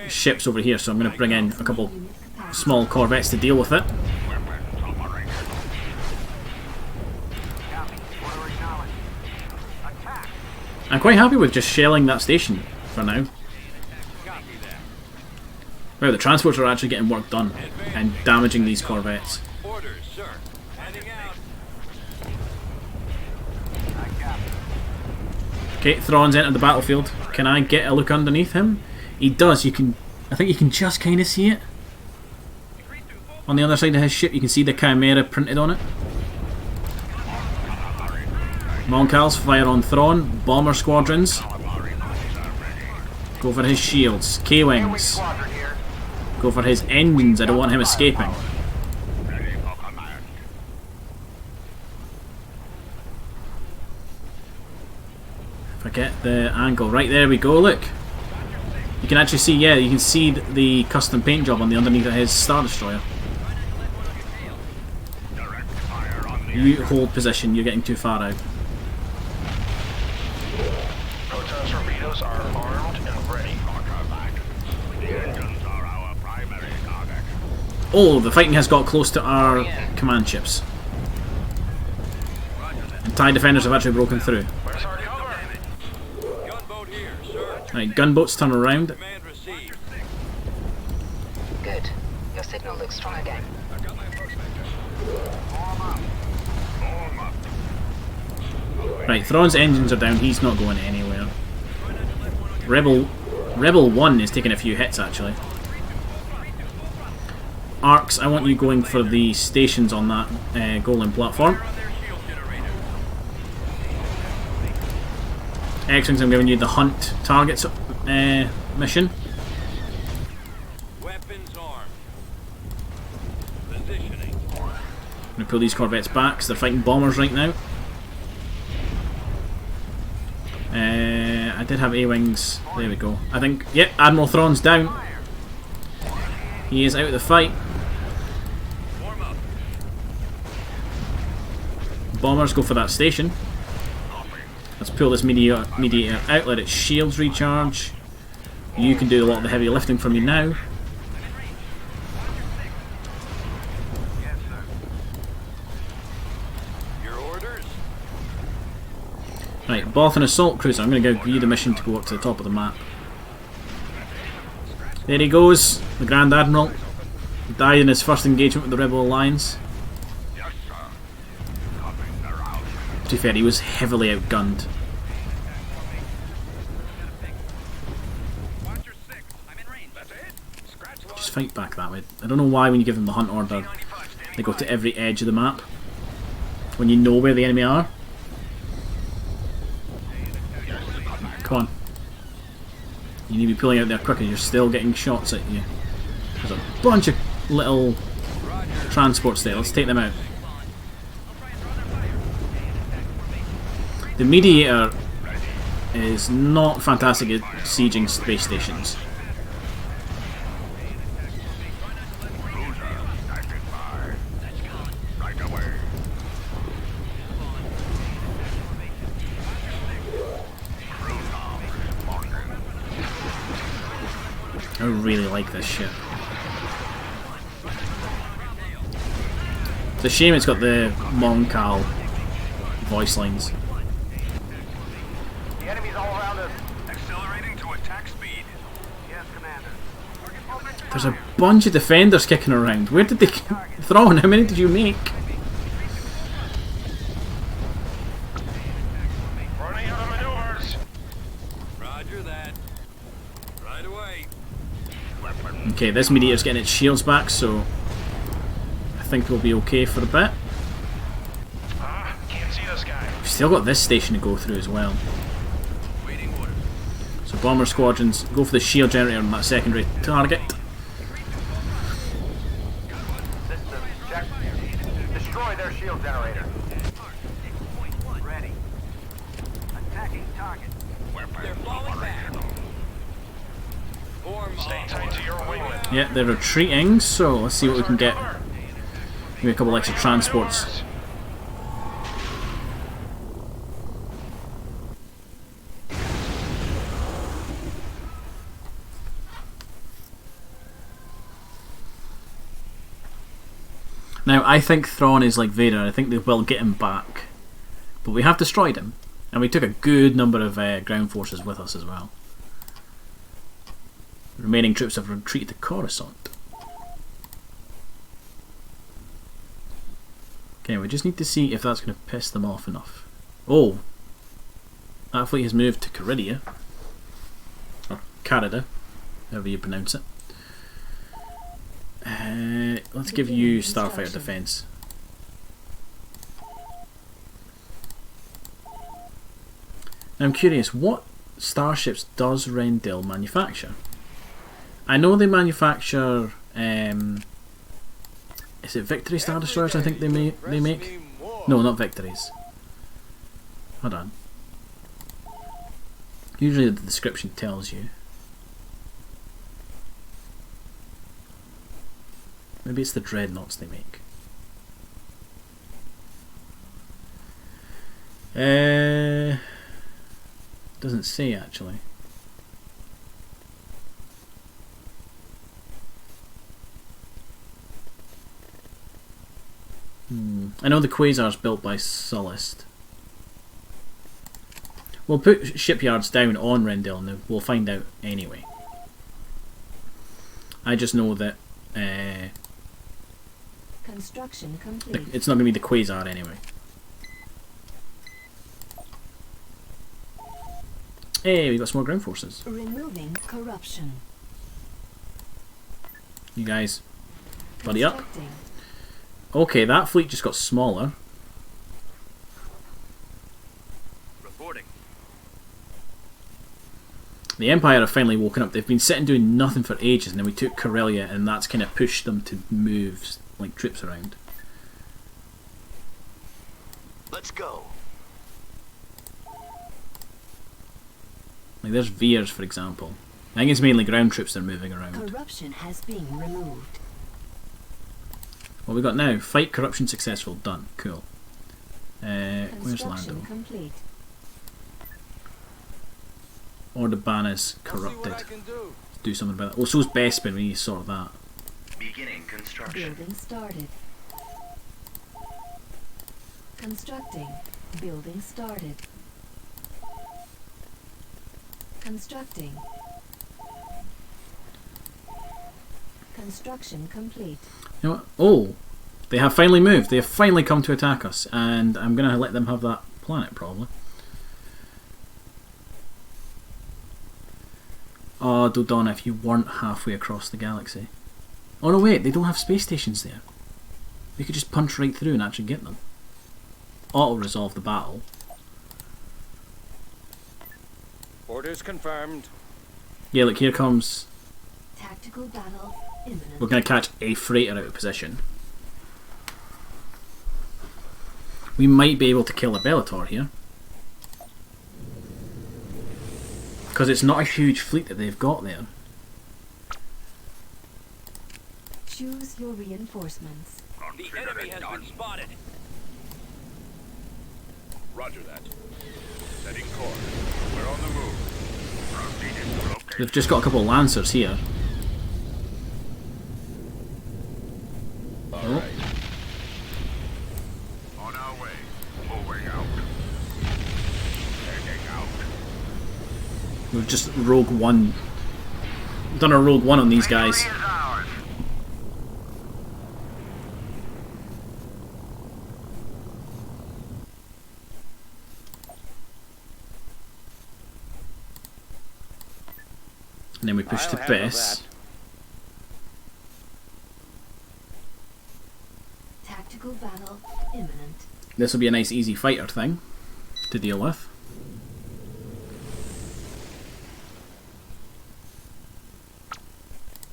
ships over here, so I'm going to bring in a couple small corvettes to deal with it. I'm quite happy with just shelling that station for now. Wow, the transports are actually getting work done and damaging these corvettes. Orders, sir. Heading out. Okay, Thrawn's entered the battlefield. Can I get a look underneath him? He does. I think you can just kind of see it. On the other side of his ship, you can see the Chimera printed on it. Moncals fire on Thrawn. Bomber squadrons. Go for his shields. K-Wings. Go for his engines. I don't want him escaping. Forget the angle. Right, there we go, look. You can actually see, yeah, you can see the custom paint job on the underneath of his Star Destroyer. You hold position, you're getting too far out. Proton torpedoes are armed and ready. The engines are our primary target. Oh, the fighting has got close to our command ships. And TIE defenders have actually broken through. Where's our cover? Gunboat here, sir. Right, gunboats turn around. Command received. Good. Your signal looks strong again. I've got my first vector. Form up. Right, Thrawn's engines are down, he's not going anywhere. Rebel 1 is taking a few hits actually. Arcs, I want you going for the stations on that Golem platform. X-Wings, I'm giving you the hunt targets mission. Weapons armed. Positioning. I'm going to pull these corvettes back because they're fighting bombers right now. I did have A-Wings. There we go. I think, yep, Admiral Thrawn's down. He is out of the fight. Bombers go for that station. Let's pull this mediator out, let its shields recharge. You can do a lot of the heavy lifting for me now. Your orders? Right, Bothan assault cruiser. I'm going to give you the mission to go up to the top of the map. There he goes, the Grand Admiral. He died in his first engagement with the Rebel Alliance. Yes, sir. Copying the route. To be fair, he was heavily outgunned. Watcher 6, I'm in range. That's it. Scratch one. Just fight back that way. I don't know why when you give them the hunt order, they go to every edge of the map. When you know where the enemy are. Come on. You need to be pulling out there quicker, you're still getting shots at you. There's a bunch of little transports there, let's take them out. The Mediator is not fantastic at sieging space stations. Right away. I really like this ship. It's a shame it's got the Moncal voice lines. The enemy's all around us. Accelerating to attack speed. Yes, Commander. There's a bunch of defenders kicking around. Where did they... Thrawn, how many did you make? Running out of maneuvers. Roger that. Right away. Okay, this Meteor's getting its shields back, so I think we'll be okay for a bit. Can't see this guy. We've still got this station to go through as well. Waiting orders. So bomber squadrons, go for the shield generator on that secondary target. System check. Destroy their shield generator. Ready. Attacking target. They're falling back. Form Stay tight to your winglet. Yeah, they're retreating, so let's see what we can get. Maybe a couple extra transports. Now, I think Thrawn is like Vader. I think they will get him back. But we have destroyed him. And we took a good number of ground forces with us as well. The remaining troops have retreated to Coruscant. Okay, we just need to see if that's going to piss them off enough. Oh! That fleet has moved to Caridia. Or Carida, however you pronounce it. Let's give you Starfighter Defense. Now I'm curious, what starships does Rendell manufacture? I know they manufacture, is it Victory Star Destroyers I think they make? No, not Victories. Hold on. Usually the description tells you. Maybe it's the Dreadnoughts they make. Doesn't say actually. I know the Quasar's built by Sullust. We'll put shipyards down on Rendell and we'll find out anyway. I just know that Construction complete. it's not going to be the Quasar anyway. Hey, we got some more ground forces. Removing corruption. You guys, buddy up. Constructing. Okay, that fleet just got smaller. Reporting. The Empire have finally woken up. They've been sitting doing nothing for ages, and then we took Corellia, and that's kind of pushed them to move like troops around. Let's go. Like there's Veers, for example. I think it's mainly ground troops that are moving around. Corruption has been removed. What we got now? Fight corruption successful. Done. Cool. Where's Construction Lando? complete. Order Banners I'll see what corrupted. I can do. Do something about that. Oh, so's Bespin. We need to sort that. Beginning construction. Building started. Constructing. Building started. Constructing. Construction complete. You know what? Oh, they have finally moved. They have finally come to attack us, and I'm going to let them have that planet, probably. Oh, Dodonna, if you weren't halfway across the galaxy. Oh no, wait, they don't have space stations there. We could just punch right through and actually get them. Auto-resolve the battle. Orders confirmed. Yeah, look, here comes... Tactical battle imminent. We're going to catch a freighter out of position. We might be able to kill a Bellator here. Because it's not a huge fleet that they've got there. Choose your reinforcements. The enemy has been spotted. Roger that. Setting course. We're on the move. Proceeding to location. They've just got a couple of Lancers here. All right. On our way. Moving out. Heading out. We've just Rogue One. Done a Rogue One on these guys. Victory is ours. And then we push I'll to handle base. that. Tactical battle imminent. This will be a nice easy fighter thing to deal with.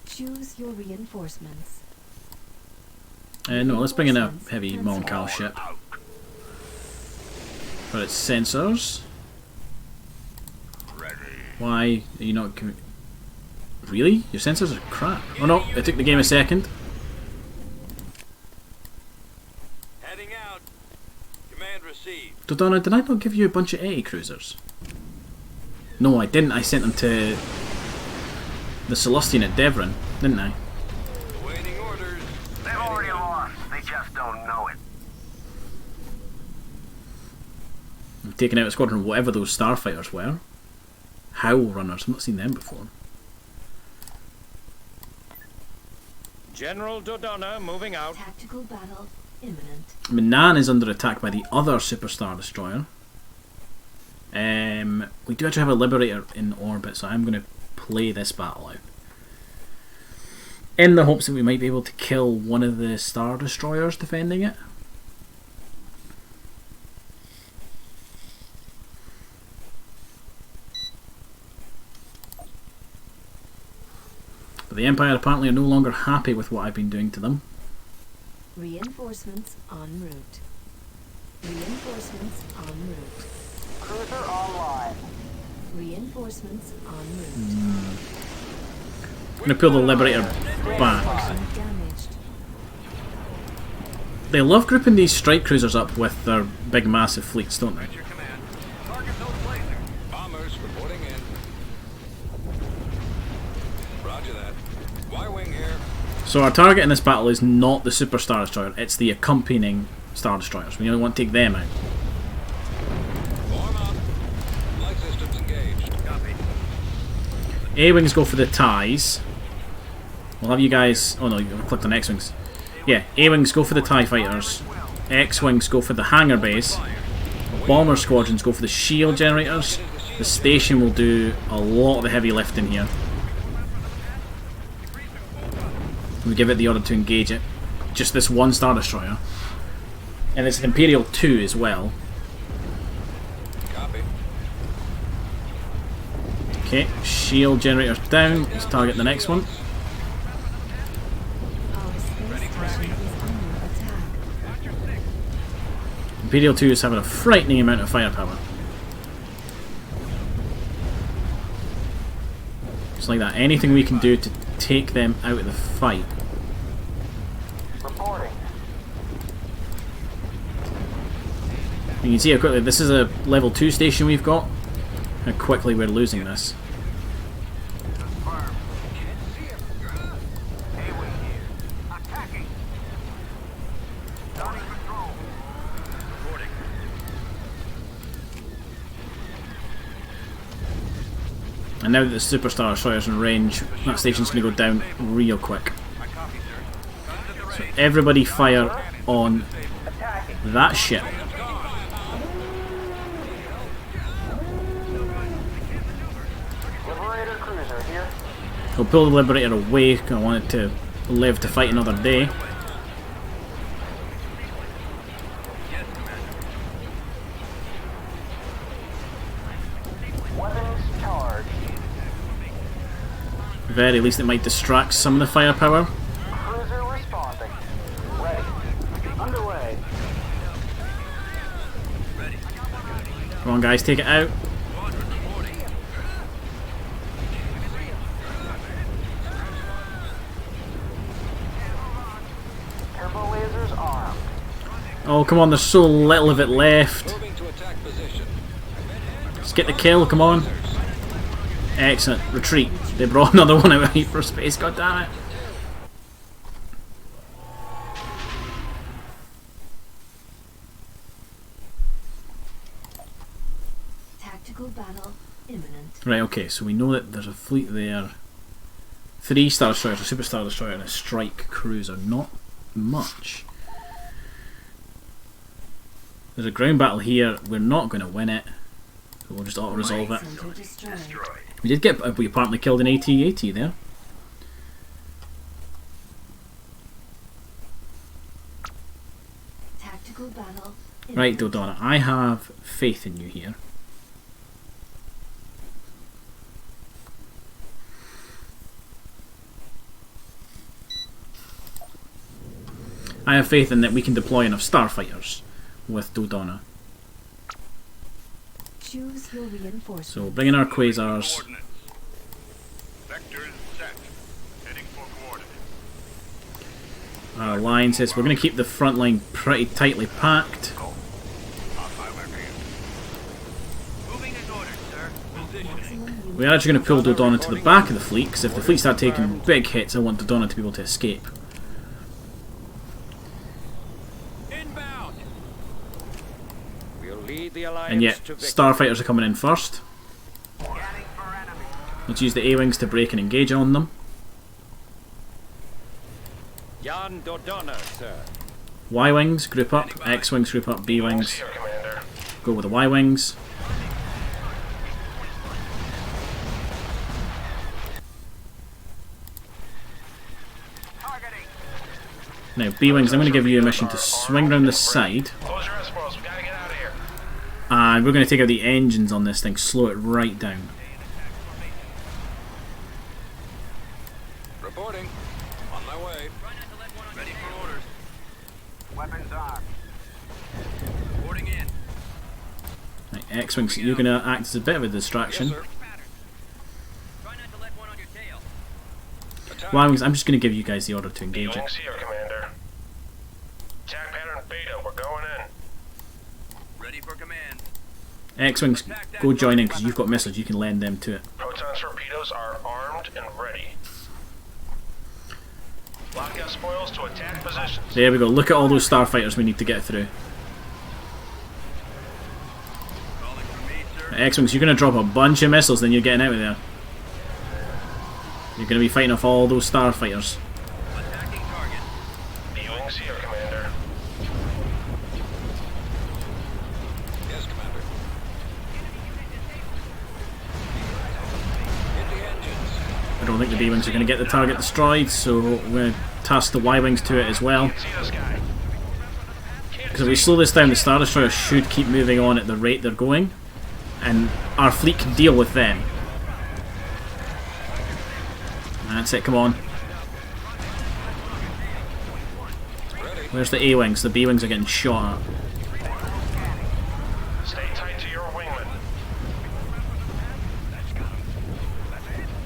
Choose your reinforcements. No, let's bring in a heavy Moncal ship for its sensors. Ready. Why are you not... Really? Your sensors are crap. Oh no, it took the game a second. Heading out. Command received. Dodonna, did I not give you a bunch of 80 cruisers? No, I didn't. I sent them to the Celestian at Devon, didn't I? Awaiting orders. They've already lost. They just don't know it. I've taken out a squadron of whatever those starfighters were. Howl runners, I've not seen them before. General Dodonna moving out. Tactical battle imminent. Minan is under attack by the other Superstar Destroyer. We do actually have a Liberator in orbit, so I'm going to play this battle out. In the hopes that we might be able to kill one of the Star Destroyers defending it. But the Empire apparently are no longer happy with what I've been doing to them. Reinforcements en route. Reinforcements en route. Cruiser online. Reinforcements en route. I'm going to pull the Liberator back. Damaged. They love grouping these strike cruisers up with their big massive fleets, don't they? Your command. Target no blazer. Bombers reporting in. Roger that. Y-wing here. So our target in this battle is not the Super Star Destroyer, it's the accompanying Star Destroyers. We only want to take them out. Form up. Light systems engaged. Copy. A-Wings go for the TIEs. We'll have you guys... Oh no, you clicked on X-Wings. Yeah, A-Wings go for the TIE Fighters. X-Wings go for the hangar base. Bomber squadrons go for the shield generators. The station will do a lot of the heavy lifting here. We give it the order to engage it. Just this one Star Destroyer. And it's an Imperial 2 as well. Copy. Okay, shield generators down. Let's target the next one. Our space station is under attack. Imperial 2 is having a frightening amount of firepower. Just like that. Anything we can do to take them out of the fight. Reporting. You can see how quickly this is a level 2 station we've got. How quickly we're losing this. Confirmed. A-wing here. Attacking. Starting patrol. Reporting. And now that the Superstar Destroyer's in range, that station's going to go down real quick. So everybody fire on that ship. Liberator cruiser here. We'll pull the Liberator away because I want it to live to fight another day. Weapons charged. Very least it might distract some of the firepower. Cruiser responding. Ready. Underway. Come on guys, take it out. Turbo lasers armed. Oh come on, there's so little of it left. Moving to attack position. Let's get the kill, come on. Excellent, retreat. They brought another one out of hyperspace, god damn it. Tactical battle imminent. Right, okay, so we know that there's a fleet there. 3 Star Destroyers, a Super Star Destroyer and a Strike Cruiser. Not much. There's a ground battle here, we're not going to win it. So we'll just auto-resolve it. Center destroyed. We did get, we apparently killed an AT-AT there. Tactical battle Right, imminent. Dodonna, I have faith in you here. I have faith in that we can deploy enough starfighters with Dodonna. Choose your reinforcements. So bring in our quasars. Coordinates. Vectors set. Heading for coordinates. Our alliances. We're going to keep the front line pretty tightly packed. Off my weapon. Moving in order, sir. Positioning. We're actually going to pull Dodonna to the back of the fleet, because if the fleet start taking big hits, I want Dodonna to be able to escape. Inbound. We'll lead the alliance And yet, to victory. starfighters are coming in first. Let's use the A-Wings to break and engage on them. Jan Dodonna, sir. Y-Wings, group up. X-Wings, group up. B-Wings, Here, Commander. go with the Y-Wings. Now, B-Wings, I'm going to give you a mission to swing round the side. Close your S-Boils. We gotta get out of here. And we're going to take out the engines on this thing, slow it right down. Reporting. On my way. Ready for orders. Weapons armed. Reporting in. Right, X-Wings, you're going to act as a bit of a distraction. Yes, sir. Try not to let one on your tail. Attack. Y-Wings, I'm just going to give you guys the order to engage it. B-Wings here, Commander. Attack pattern beta. We're going in. Ready for command. X-Wings, go join in because you've got missiles, you can lend them to it. Proton torpedoes are armed and ready. Lock S-Boils to attack positions. There we go, look at all those starfighters we need to get through. Calling for me, sir. X-Wings, you're going to drop a bunch of missiles, then you're getting out of there. You're going to be fighting off all those starfighters. Attacking target. B-Wings here, Commander. Yes, Commander. Hit the engines. I don't think the B-Wings are going to get the target destroyed, so we're going to task the Y-Wings to it as well. See this guy. Because if we slow this down, the Star Destroyers should keep moving on at the rate they're going, and our fleet can deal with them. That's it, come on. Where's the A-Wings? The B-Wings are getting shot at. Stay tight to your wingman.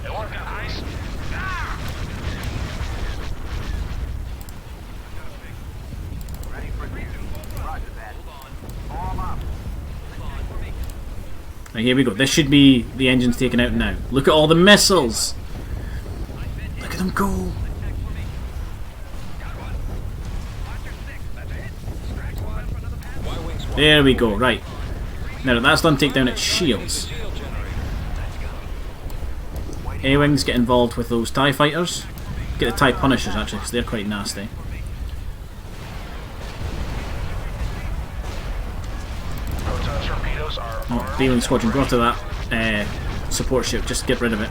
Anyone got ice? Ready for fusion. Roger that. Form up. Right, here we go. This should be the engines taken out now. Look at all the missiles! Look at them go! Y-Wings. There we go, right. Now that that's done, take down its shields. Shield generator. A-Wings get involved with those TIE fighters. Get the TIE Punishers actually, because they're quite nasty. Proton torpedoes are Oh, B-Wing Squadron, go after that support ship, just get rid of it.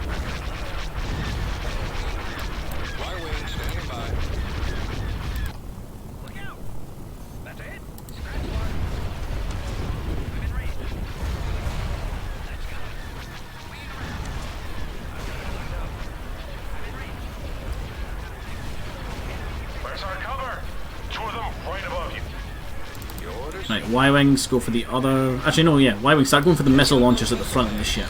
Y-wing standing by. Look out! That's it. Scratch one. I'm in range. Let's go. Swing around. I've got it locked up. I'm in range. Where's our cover? Two of them right above you. Your orders? Right, Y-Wings go for the other... Actually no, yeah, Y-Wings start going for the missile launchers at the front of the ship.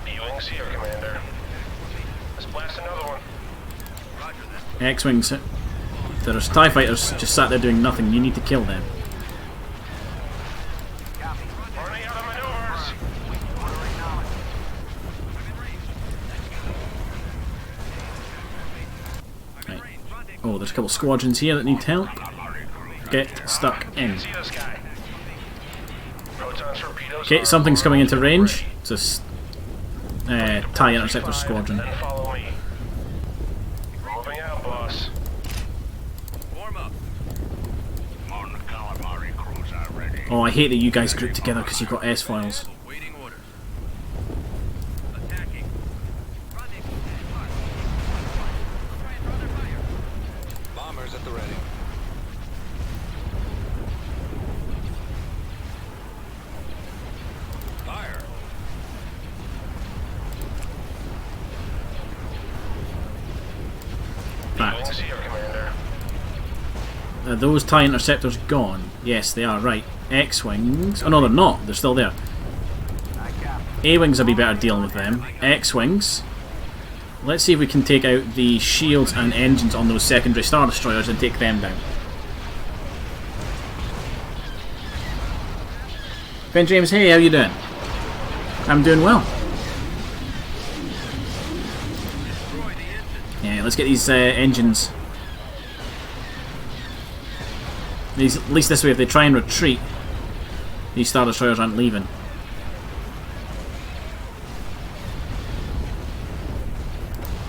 B-Wings here, Commander. Let's blast another one. X-Wings, there's TIE fighters just sat there doing nothing, you need to kill them. Running out of maneuvers. Right. Oh, there's a couple squadrons here that need help. Get stuck in. See this guy. Proton torpedoes Okay, are something's coming into armed range. and It's a TIE Interceptor Squadron. Then follow me. Moving out, boss. Warm up. On the calamari cruiser ready. Oh, I hate that you guys group together because you've got S-foils. Waiting orders. Attacking. Rendezvous. Mark. I'll try and draw their fire. Bombers at the ready. Fire. Fact. B-Wings here, Commander. Are those TIE Interceptors gone? Yes, they are, right. X-Wings... Oh no, they're not. They're still there. A-Wings would be better dealing with them. X-Wings... Let's see if we can take out the shields and engines on those secondary Star Destroyers and take them down. Ben James, hey, how you doing? I'm doing well. Yeah, let's get these engines. At least this way, if they try and retreat, these Star Destroyers aren't leaving.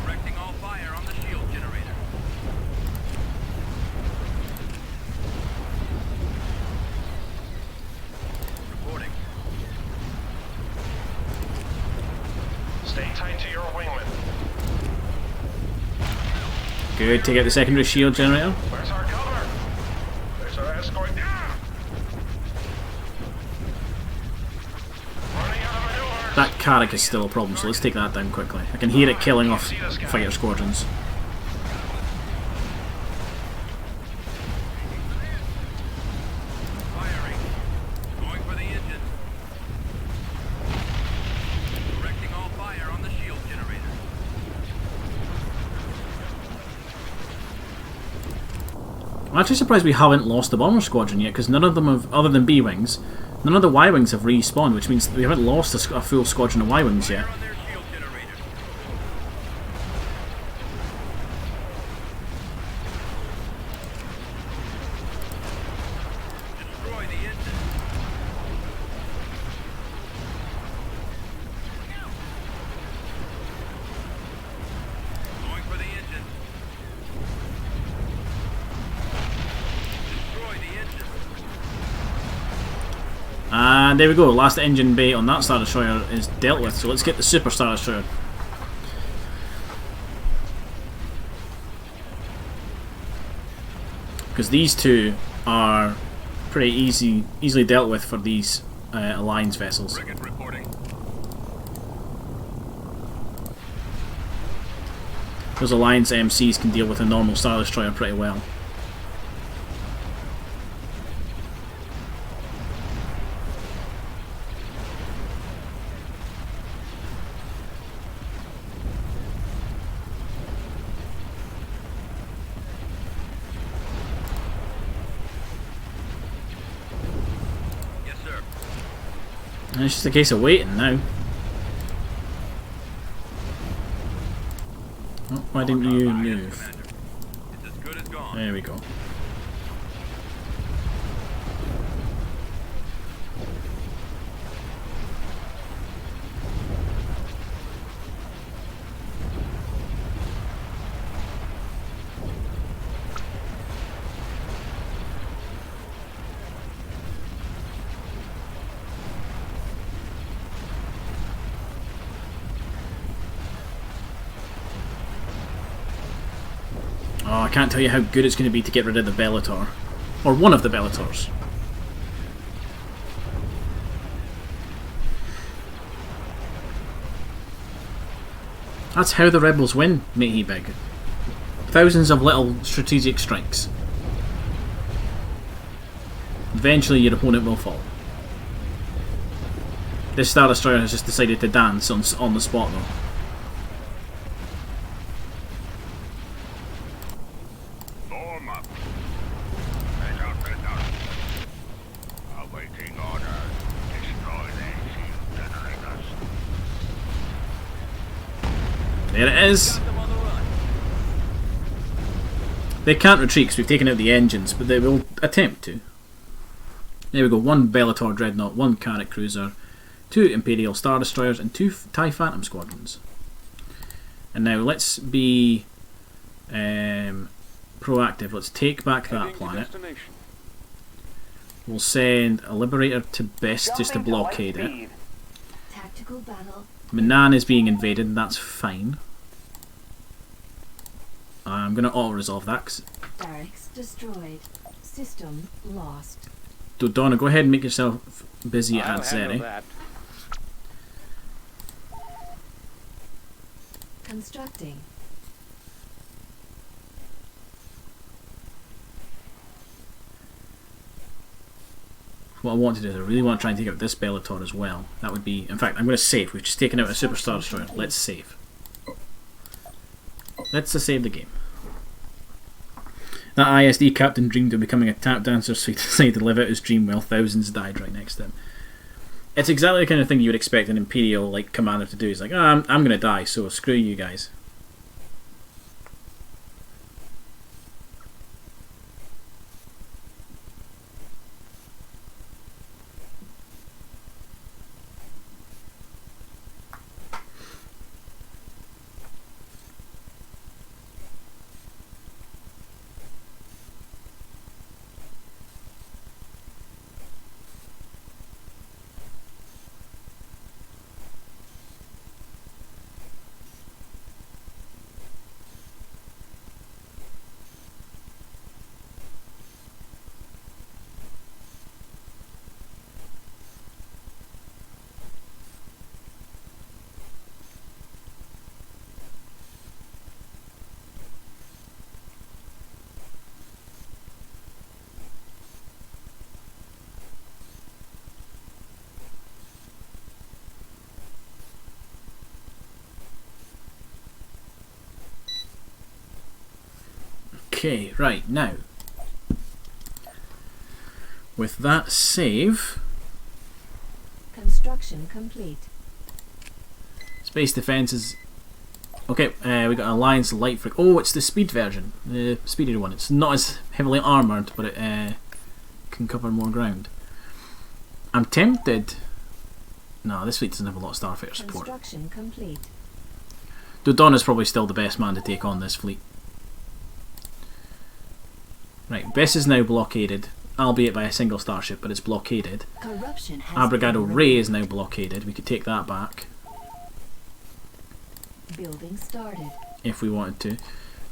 Directing all fire on the shield generator. Reporting. Stay tight to your wingman. Good, take out the secondary shield generator. Where's our cover? There's our escort. Ah! Running out of maneuvers. That Carrack is still a problem, so let's take that down quickly. I can hear it killing off fighter squadrons. Firing. Going for the engine. Directing all fire on the shield generator. I'm actually surprised we haven't lost the bomber squadron yet, because none of them have, other than B-Wings, none of the Y-Wings have respawned, which means we haven't lost a full squadron of Y-Wings yet. On their shield generator. Destroy the engine. Going for the engine. Destroy the engine. And there we go, last engine bay on that Star Destroyer is dealt with, so let's get the Super Star Destroyer. Because these two are pretty easily dealt with for these Alliance vessels. Frigate reporting. Those Alliance MCs can deal with a normal Star Destroyer pretty well. Yes, sir. And it's just a case of waiting now. Oh, Why didn't you move? Commander. It's as good as gone. There we go. Oh, I can't tell you how good it's going to be to get rid of the Bellator. Or one of the Bellators. That's how the rebels win, matey big. Thousands of little strategic strikes. Eventually your opponent will fall. This Star Destroyer has just decided to dance on the spot though. Form up. Take out Vendor. Awaiting orders. Destroy their shield generators. There it is. Got them on the run. They can't retreat because we've taken out the engines, but they will attempt to. There we go, 1 Bellator Dreadnought, 1 Carrack Cruiser, 2 Imperial Star Destroyers and 2 TIE Phantom Squadrons. And now let's be proactive. Let's take back that Heading to planet. destination. We'll send a Liberator to Best just to blockade it. Tactical battle. Minan is being invaded and that's fine. I'm going to auto-resolve that. 'Cause Barracks destroyed. System lost. Donna, go ahead and make yourself busy I'll at handle Zeri. that. Constructing. What I want to do is I really want to try and take out this Bellator as well. That would be... In fact, I'm going to save. We've just taken out a Super Star Destroyer. Let's save. Let's just save the game. That ISD captain dreamed of becoming a tap dancer, so he decided to live out his dream while thousands died right next to him. It's exactly the kind of thing you would expect an Imperial like commander to do. He's like, I'm going to die, so screw you guys. Okay, right, now. With that save, Construction complete. Space Defense is... Okay, we got Alliance Light Frigate. Oh, it's the speed version, the speedier one. It's not as heavily armoured, but it can cover more ground. I'm tempted... No, this fleet doesn't have a lot of Starfighter support. Construction complete. Dodonna's probably still the best man to take on this fleet. Right, Bess is now blockaded, albeit by a single starship, but it's blockaded. Corruption has Abrigado been Ray is now blockaded. We could take that back Building started. if we wanted to.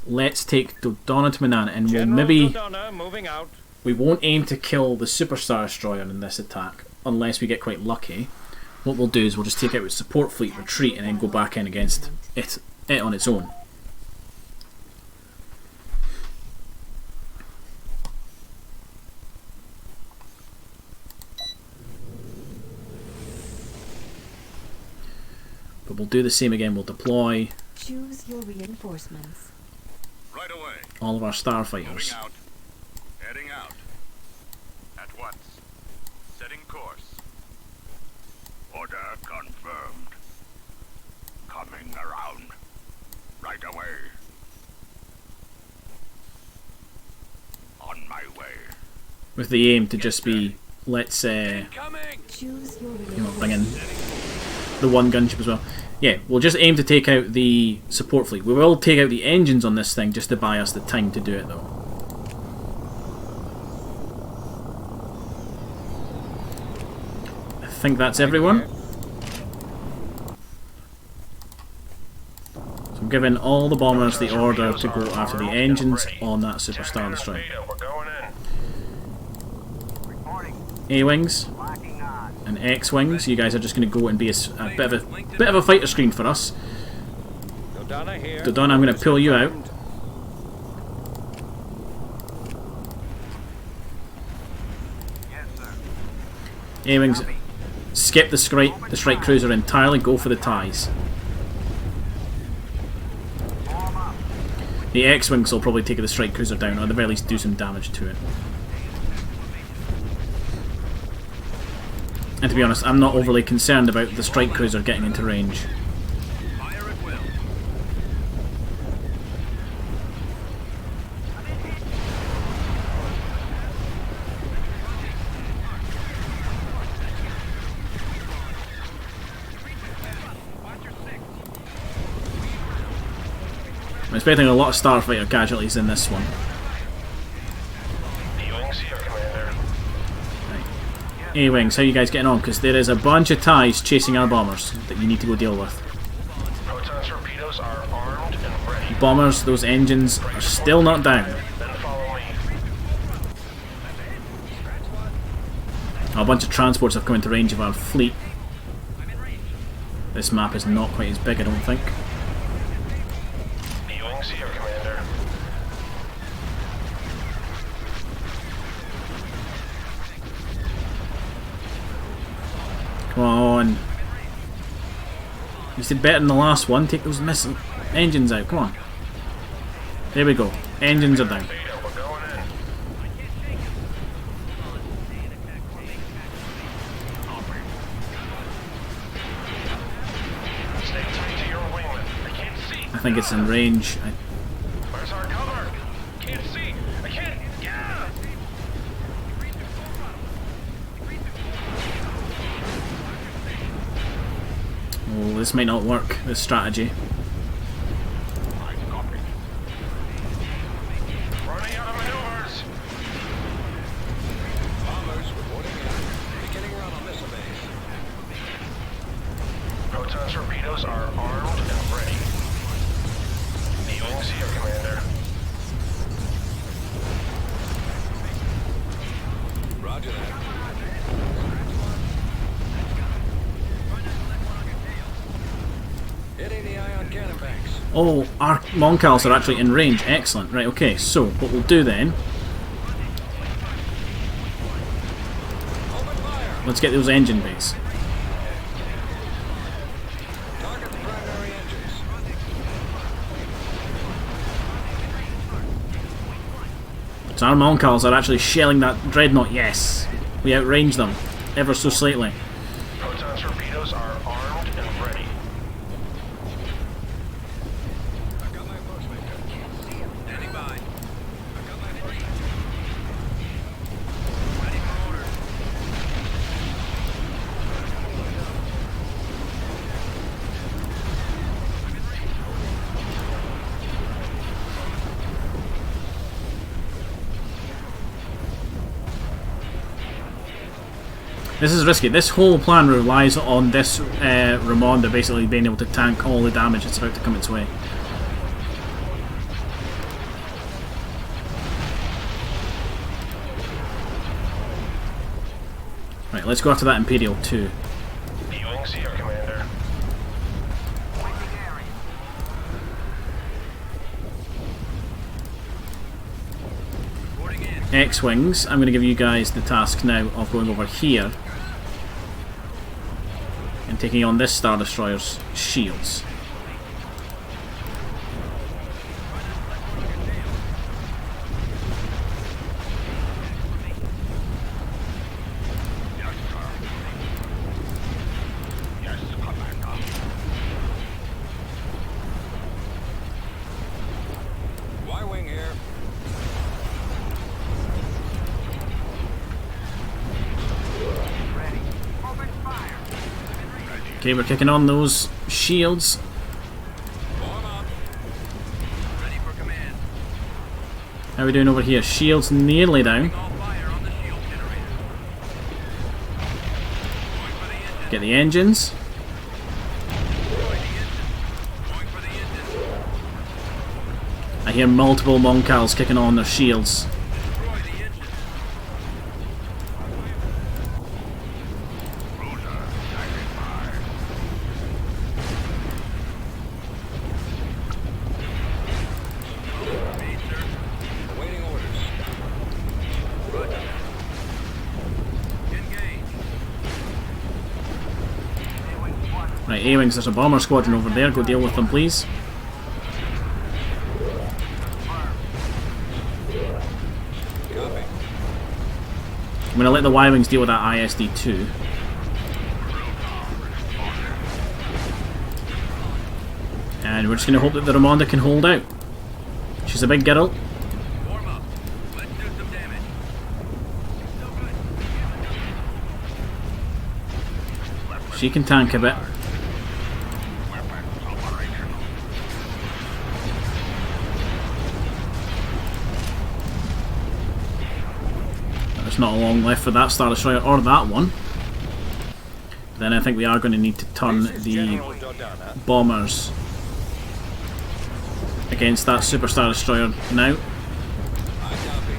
Let's take Dodonna to Manana, and we'll General maybe... Dodonna moving out. We won't aim to kill the Super Star Destroyer in this attack, unless we get quite lucky. What we'll do is we'll just take out its support fleet, retreat, and then go back in against it on its own. But we'll do the same again. We'll deploy Choose your reinforcements. Right away. all of our Moving starfighters. out. Heading out. At once. Setting course. Order confirmed. Coming around. Right away. On my way. with the aim to just be, let's Coming! Choose your bring in the one gunship as well. Yeah, we'll just aim to take out the support fleet. We will take out the engines on this thing just to buy us the time to do it though. I think that's everyone. So I'm giving all the bombers the order to go after the engines on that Super Star Destroyer. We're going in. A-Wings and X-Wings, you guys are just going to go and be a bit of a fighter screen for us. Dodonna here. Dodonna, I'm going to pull you out. A-Wings, skip the strike cruiser entirely, go for the ties. The X-Wings will probably take the strike cruiser down, or at the very least do some damage to it. And to be honest, I'm not overly concerned about the strike cruiser getting into range. Fire at will. I'm expecting a lot of starfighter casualties in this one. A-Wings here, Commander. A-Wings, how are you guys getting on? Because there is a bunch of ties chasing our bombers that you need to go deal with. Proton torpedoes are armed and ready. Bombers, those engines are still not down. Then follow me. A bunch of transports have come into range of our fleet. This map is not quite as big, I don't think. A-Wings here, Commander. Come on. You did better than the last one. Take those missile engines out. Come on. There we go. Engines are down. Beta, we're going in. Stay tight to your wingman. I can't see. I think it's in range. Where's our cover? Can't see. I can't. Yeah. Oh, this might not work, this strategy. Running out of maneuvers. Bombers reporting in. Beginning run on missile base. Proton torpedoes are armed and ready. A-Wings here, Commander. Roger that. Hitting the ion cannon banks. Oh, our Moncals are actually in range. Excellent. Right, okay, so what we'll do then, Open fire. let's get those engine bays. Target the primary engines. So our Moncals are actually shelling that dreadnought. Yes, we outranged them ever so slightly. Proton torpedoes are armed and ready. I've got my approach. Standing by. I've got my approach. Ready for orders. This is risky. This whole plan relies on this Ramonda basically being able to tank all the damage that's about to come its way. Right, let's go after that Imperial too. A-Wings here, Commander. Reporting in. X-Wings, I'm going to give you guys the task now of going over here and taking on this Star Destroyer's shields. Yes, Commander. Y-wing here. Okay, we're kicking on those shields. Form up. Ready for command. How are we doing over here? Shields nearly down. All fire on the shield generator. Going for the engine. Get the engines. Destroy the engine. Going for the engine. I hear multiple Moncals kicking on their shields. Destroy the engine. Repeat, sir. Awaiting orders. Roger. Engage. Right, A-Wings, there's a bomber squadron over there. Go deal with them, please. Copy. I'm going to let the Y-Wings deal with that ISD-2. And we're just going to hope that the Ramonda can hold out. She's a big girl. Form up. Let's do some damage. No good. She can tank a bit. There's not a long left for that Star Destroyer or that one. Then I think we are going to need to turn the bombers against that Super Star Destroyer now. I copy.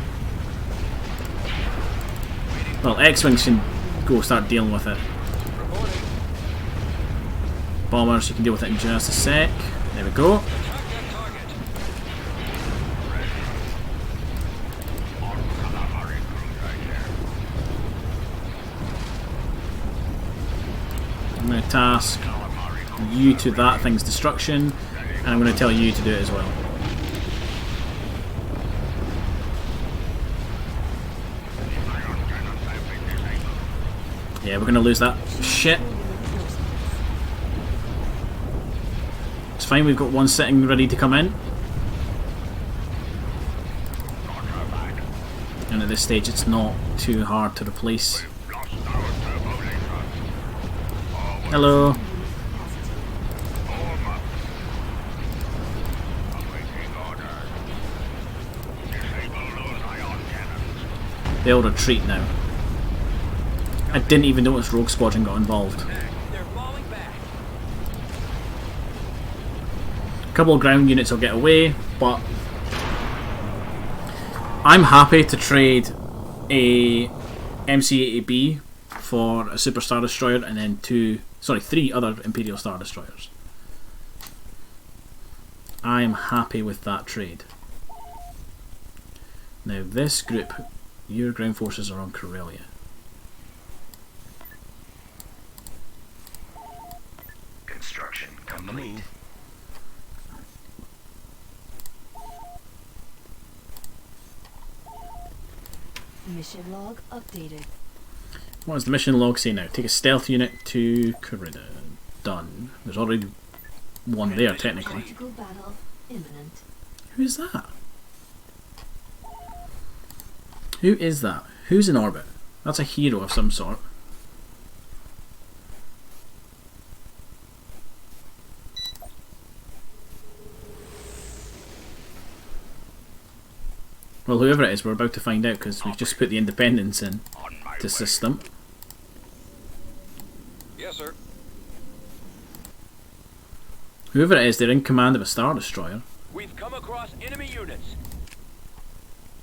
Well, X-Wings can go start dealing with it. Reporting. Bombers, you can deal with it in just a sec. There we go. Attack that target. I'm going to task you to that thing's destruction, and I'm going to tell you to do it as well. Yeah, we're going to lose that shit. It's fine, we've got one sitting ready to come in. And at this stage it's not too hard to replace. Hello. They'll retreat now. I didn't even notice Rogue Squadron got involved. They're falling back. A couple of ground units will get away, but I'm happy to trade a MC-80B for a Super Star Destroyer and then 3 other Imperial Star Destroyers. I am happy with that trade. Now this group, your ground forces are on Corellia. Construction complete. Mission log updated. What does the mission log say now? Take a stealth unit to Corrida. Done. There's already one there, technically. Tactical battle imminent. Who's that? Who is that? Who's in orbit? That's a hero of some sort. Well, whoever it is, we're about to find out because we've just put the Independence in to system. Yes, sir. Whoever it is, they're in command of a Star Destroyer. We've come across enemy units.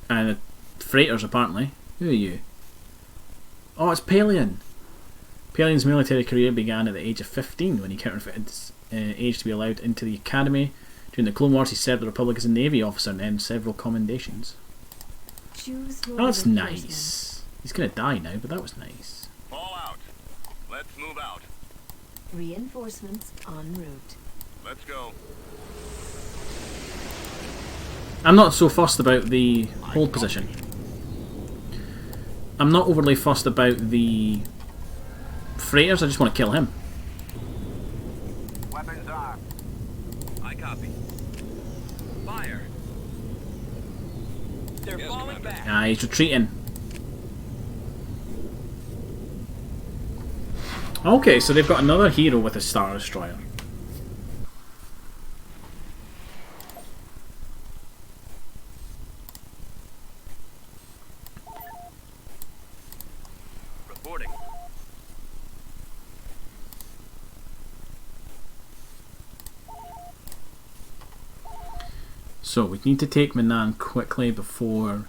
And freighters, apparently. Who are you? Oh, it's Palion! Palion's military career began at the age of 15 when he counterfeited his age to be allowed into the academy. During the Clone Wars, he served the Republic as a Navy officer and earned several commendations. Choose your Oh, that's reinforcements. nice. He's gonna die now, but that was nice. Fall out. Let's move out. Reinforcements en route. Let's go. I'm not so fussed about the hold position. I'm not overly fussed about the freighters, I just want to kill him. Weapons are. I copy. Fire. They're falling back. Ah, he's retreating. Okay, so they've got another hero with a Star Destroyer. Reporting. So we need to take Minan quickly before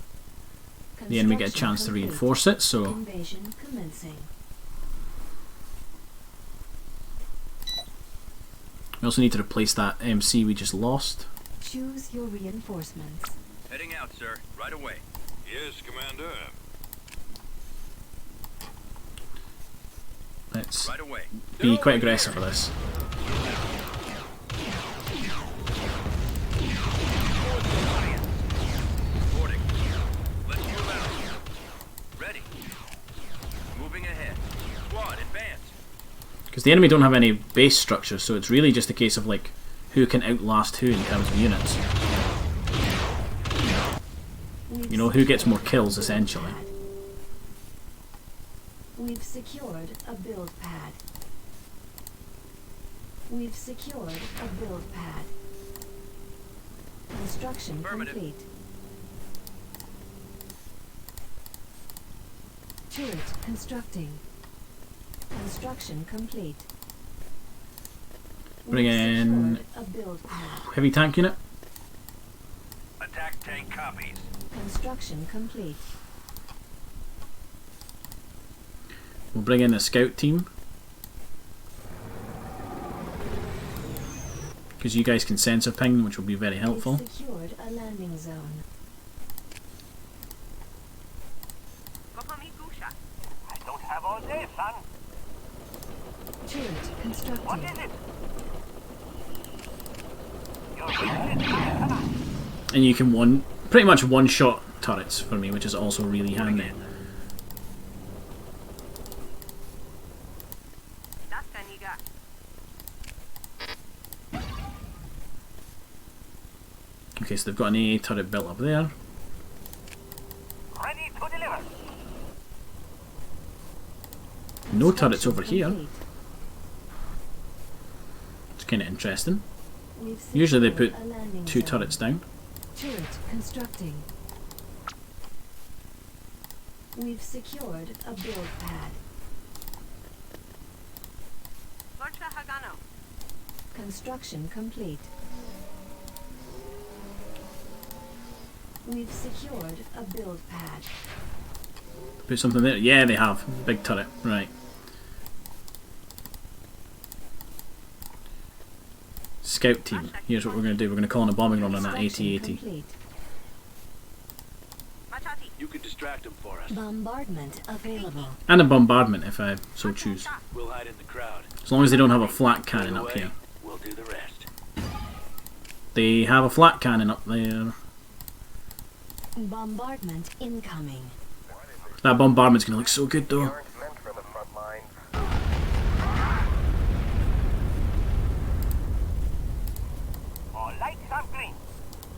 the enemy get a chance to reinforce it, so Invasion commencing. we also need to replace that MC we just lost. Choose your reinforcements. Heading out, sir. Right away. Yes, Commander. Let's Right away. be quite aggressive for this. Reporting. Let's move out. Ready. Moving ahead. Squad, advance. Because the enemy don't have any base structure, so it's really just a case of like who can outlast who in terms of units. You know, who gets more kills essentially. We've secured a build pad. We've secured a build pad. Construction Affirmative. complete. Turret constructing. Construction complete. Bring We've in secured a build pad. heavy tank unit. Attack tank copies. Construction complete. We'll bring in a scout team. Because you guys can sensor ping, which will be very helpful. We've secured a landing zone. I don't have all day, son. Turret constructing. And you can pretty much one-shot turrets for me, which is also really handy. Okay, so they've got an AA turret built up there. Ready to deliver. No turrets over here. Complete. It's kind of interesting. We've Usually they secured put a landing 2 zone. turrets down. Turret constructing. We've secured a build pad. Construction complete. We've secured a build pad. Put something there. Yeah, they have. Big turret. Right. Scout team. Here's what we're going to do. We're going to call in a bombing run on that Construction AT-80. complete. You can distract them for us. Bombardment available. And a bombardment if I so choose. We'll hide in the crowd. As long as they don't have a flat cannon up here. We'll do the rest. They have a flat cannon up there. Bombardment incoming. That bombardment's going to look so good though. Aren't meant for the front lines. All lights are green.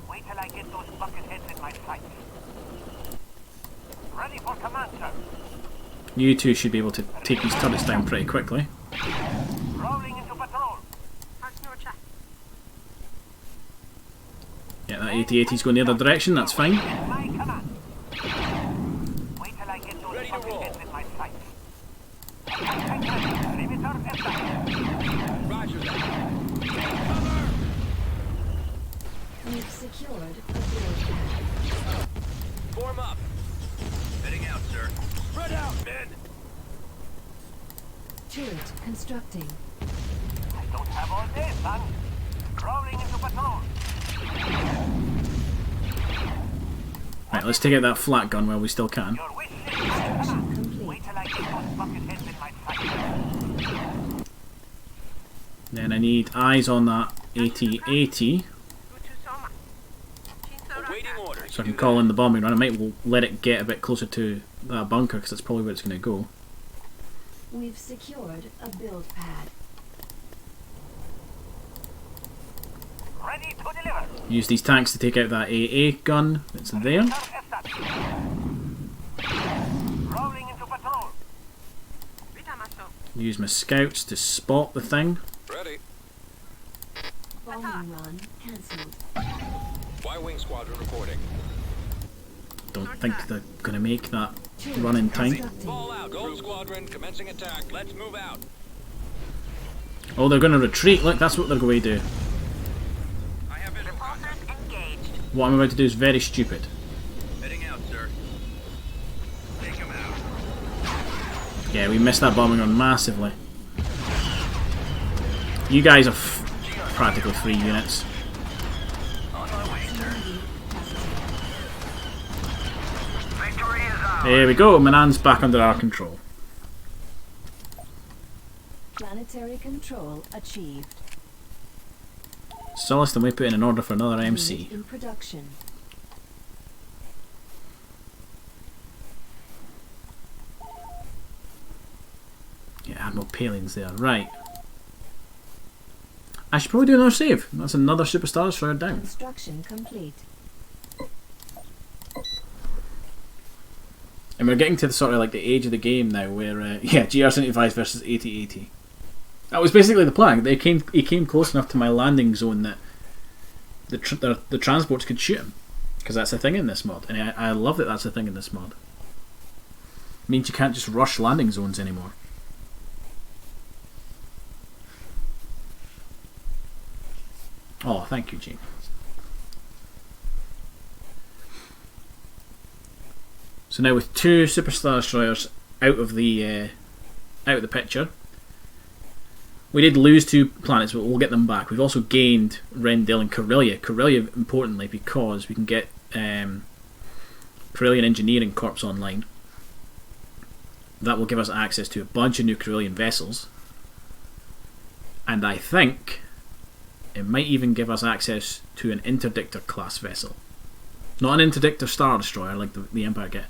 Wait till I get those bucket heads in my sight. Ready for command, sir. You two should be able to take these turrets down pretty quickly. Rolling into patrol. Yeah, that AT-80's going the other direction, that's fine. My command. Wait till I get those Ready to bucket roll. heads in my sight. Perimeter established. Roger that. We've secured a build pad. Form up. Heading out, sir. Spread out, men. Turret constructing. I don't have all day, son. Rolling into patrol. Right, let's take out that flat gun while we still can. Your wish is Construction complete. wait till I get those bucket heads in my sight. Then I need eyes on that AT-80 Awaiting orders. so I can call in the bombing run. I might let it get a bit closer to that bunker because that's probably where it's going to go. We've secured a build pad. Ready to deliver. Use these tanks to take out that AA gun that's there. Rolling into patrol. Use my scouts to spot the thing. Ready. Bombing run cancelled. Y-Wing Squadron reporting. Don't think they're going to make that run in time. Constructing. Fall out. Gold Squadron commencing attack. Let's move out. Oh, they're going to retreat. Look, that's what they're going to do. I have visual contact. Repulsors engaged. What I'm about to do is very stupid. Heading out, sir. Take him out. Yeah, we missed that bombing run massively. You guys are practically 3 units. On my way, sir. Victory is ours. There we go, Manan's back under our control. Planetary control achieved. Celestin, we put in an order for another MC. Unit in production. Yeah, Admiral Palin's there. Right. I should probably do another save. That's another Superstar Destroyer down. Construction complete. And we're getting to the sort of like the age of the game now where, yeah, GR75 versus AT-AT. That was basically the plan. He came close enough to my landing zone that the transports could shoot him. Because that's a thing in this mod. And I love that that's a thing in this mod. It means you can't just rush landing zones anymore. Oh, thank you, Gene. So now with 2 Superstar Destroyers out of the picture, we did lose 2 planets, but we'll get them back. We've also gained Rendell and Corellia. Corellia, importantly, because we can get Corellian Engineering Corps online. That will give us access to a bunch of new Corellian vessels, and I think it might even give us access to an Interdictor class vessel. Not an Interdictor Star Destroyer like the Empire get,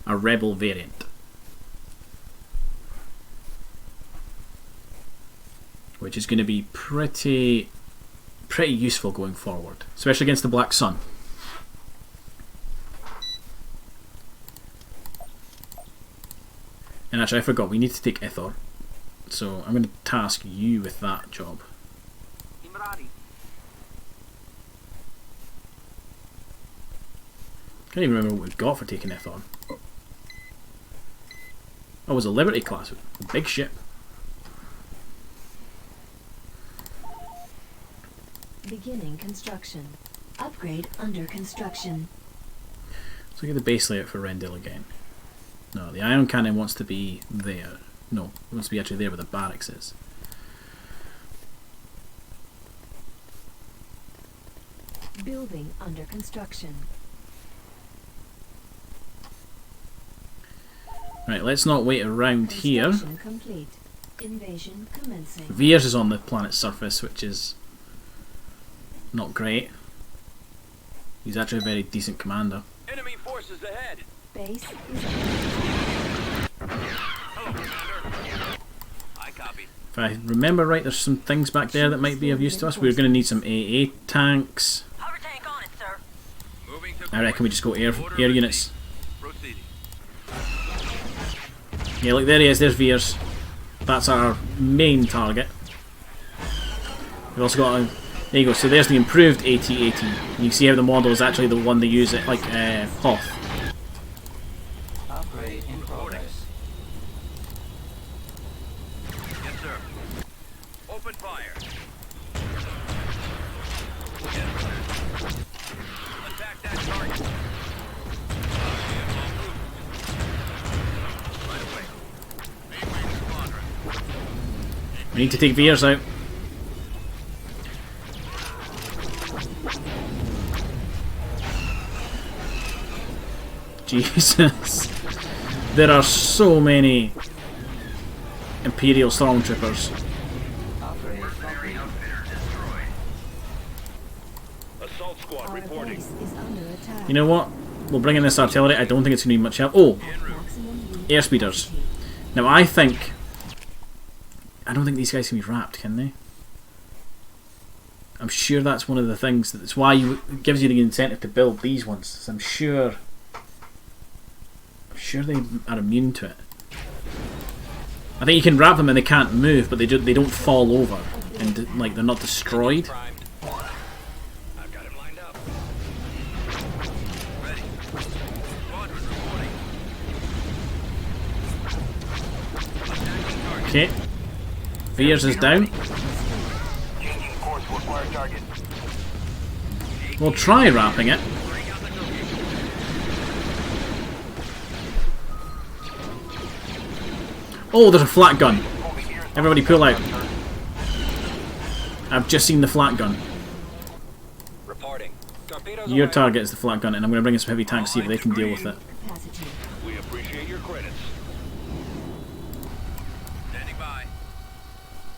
a Rebel variant. Which is going to be pretty useful going forward, especially against the Black Sun. And actually I forgot, we need to take Ithor. So I'm going to task you with that job. Can't even remember what we've got for taking Ithor. Oh, it was a Liberty class, a big ship. Beginning construction. Upgrade under construction. Let's look at the base layout for Rendell again. No, the ion cannon wants to be there. No, it wants to be actually there where the barracks is. Building under construction. Right, let's not wait around here. Construction complete. Invasion commencing. Veers is on the planet's surface, which is not great. He's actually a very decent commander. Enemy forces ahead. Base is Hello, Commander. I copy. If I remember right, there's some things back there that might be of use to us. We're going to need some AA tanks. Hover tank on it, sir. Moving to I reckon we just go air units. Proceeding. Yeah, look, there he is. There's Veers. That's our main target. We've also got a... There you go. So there's the improved AT-AT. You can see how the model is actually the one they use it like Hoth. Upgrade in progress. Yes, sir. Open fire. Attack that target. Right away. A-Wing Squadron. We need to take Veers out. Jesus. There are so many Imperial Stormtroopers. Upgrade complete. Assault squad our reporting. base is under attack. You know what? We'll bring in this artillery. I don't think it's going to need much help. Oh, Maximum unit airspeeders. capacity. Now I don't think these guys can be wrapped, can they? I'm sure that's one of the things that's why it gives you the incentive to build these ones. So I'm sure they are immune to it. I think you can wrap them and they can't move, but they don't fall over and like they're not destroyed. Primed. I've got him lined up. Ready. Squadron reporting. Okay. Veers is down. Changing course to acquire target. We'll try wrapping it. Oh, there's a flat gun. Everybody pull out. I've just seen the flat gun. Reporting. Torpedoes Your away. target is the flat gun, and I'm going to bring in some heavy tanks, see if they can deal with it. Capacity. We appreciate your credits. Standing by.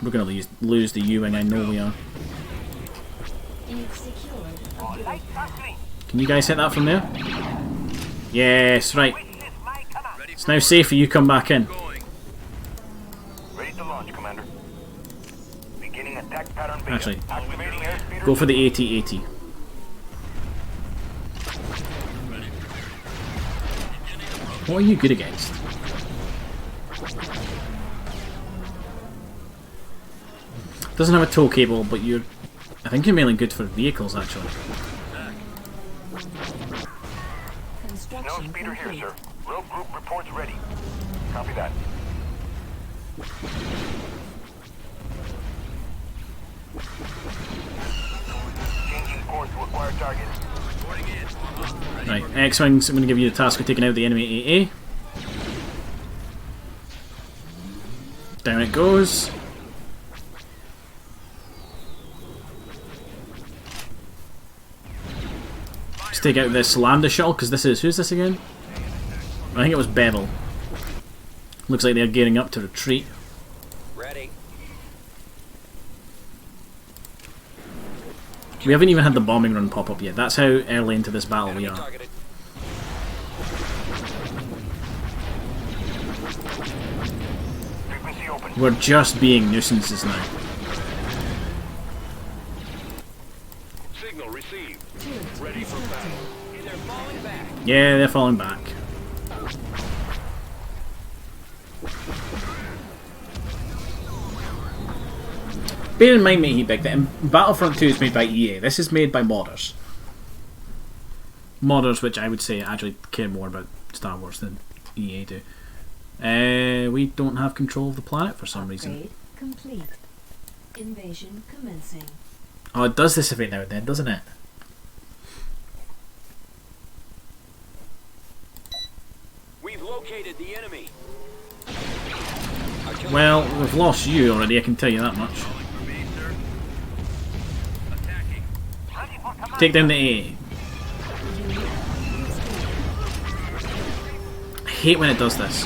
We're going to lose the U-wing, I know we are. You've secured a good Can you guys hit that from there? Yes, right. It's now safe for you to come back in. Going. Ready to launch, Commander. Beginning attack pattern beta. Actually, Activating airspeeder. go for the AT-80. What are you good against? Doesn't have a tow cable, but you're... I think you're mainly good for vehicles, actually. No construction speeder here, complete. sir. Rogue group reports ready. Copy that. Changing course to acquire target. Reporting in. Right, X-Wings, I'm going to give you the task of taking out the enemy AA. Down it goes. Let's take out this Lambda shuttle, because this is... Who's this again? I think it was Bevel. Looks like they're gearing up to retreat. Ready. We haven't even had the bombing run pop up yet. That's how early into this battle we Enemy are. targeted. Frequency open. We're just being nuisances now. Signal received. Turret Ready for constructed. They're falling back. Yeah, they're falling back. Bear in mind, matey big, that Battlefront 2 is made by EA. This is made by modders. Modders, which I would say actually care more about Star Wars than EA do. We don't have control of the planet for some reason. Upgrade complete. Invasion commencing. Oh, it does this every now and then, doesn't it? We've located the enemy. Well, we've lost you already, I can tell you that much. For me, sir. Attacking. Take down the A. I hate when it does this.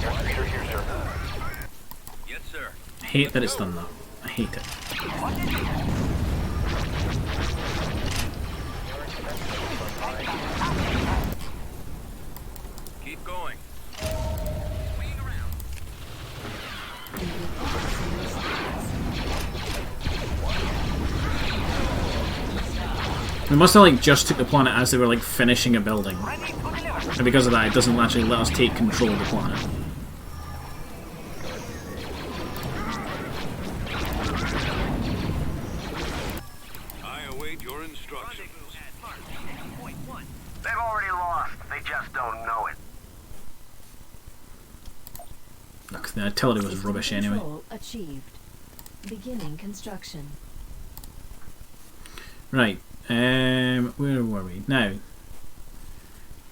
Airspeeder here, sir. Yes, sir. I hate that it's done that. I hate it. Keep going. Swing around. We must have like just took the planet as they were like finishing a building. And because of that, it doesn't actually let us take control of the planet. I await your instructions. They've already lost. They just don't know it. Look, the artillery was System rubbish anyway. control achieved. Beginning construction. Right, where were we? Now.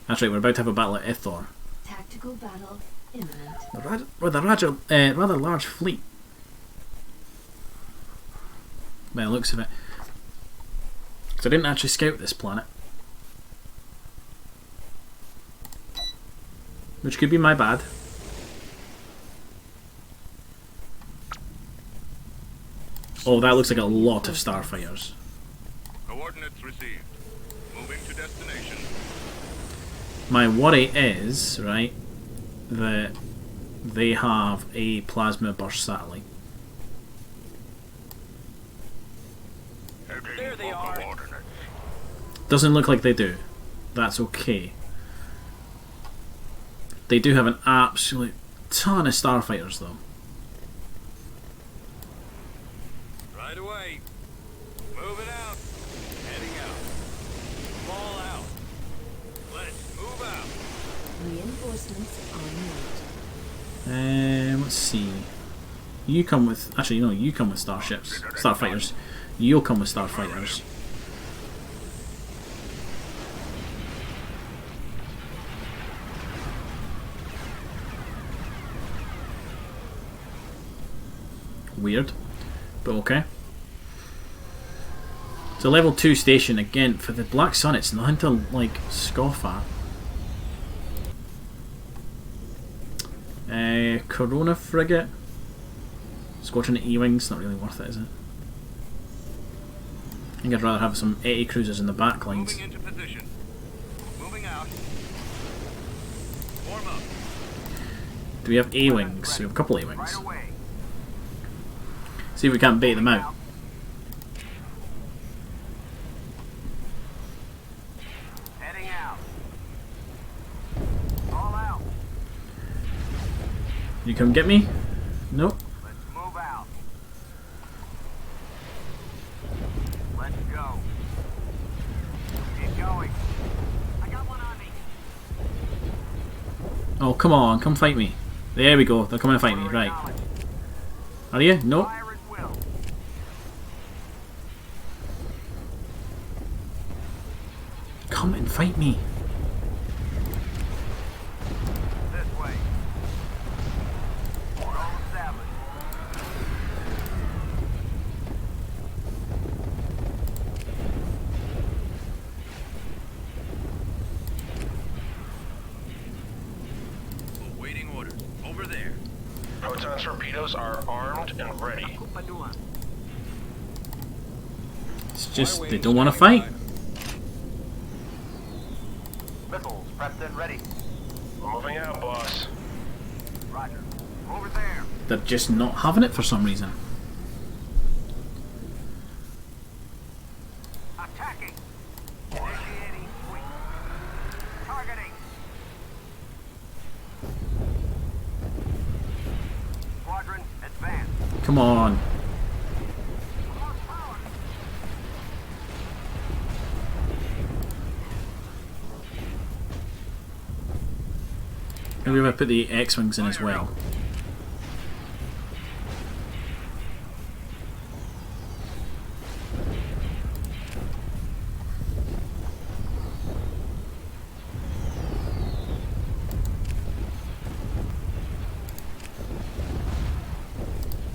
That's right, we're about to have a battle at Ithor. Tactical battle imminent. With a rather large fleet. By the looks of it. So I didn't actually scout this planet. Which could be my bad. Oh, that looks like a lot of starfighters. Coordinates received. Moving to destination. My worry is, right, that they have a plasma burst satellite. There they are. Doesn't look like they do. That's okay. They do have an absolute ton of starfighters though. Right away. Moving out. Heading out. Fall out. Let's move out. Reinforcements on route. Let's see. You come with... Actually, no, you come with starships. Starfighters. You'll come with starfighters. Weird. But okay. It's a level 2 station. Again, for the Black Sun, it's nothing to, like, scoff at. Corona frigate. Squadron E-Wings, not really worth it, is it? I think I'd rather have some 80 cruisers in the back lines. Moving into position. Moving out. Form up. Do we have A-Wings? We have a couple A-Wings. Right away. See if we can't bait them out. Heading out. All out. You come get me? Nope. Let's move out. Let's go. Keep going. I got one on me. Oh, come on, come fight me. There we go, they're coming to fight me, right. Are you? Nope. Fire at will. Come and fight me. This way. Roll established. Awaiting orders. Over there. Proton torpedoes are armed and ready. It's just, they don't want to fight. Missiles prepped and ready. Moving out, boss. Roger. Over there. They're just not having it for some reason. Attacking. Initiating sweep. Targeting. Squadron advance. Come on. Maybe if I put the X-Wings in as well.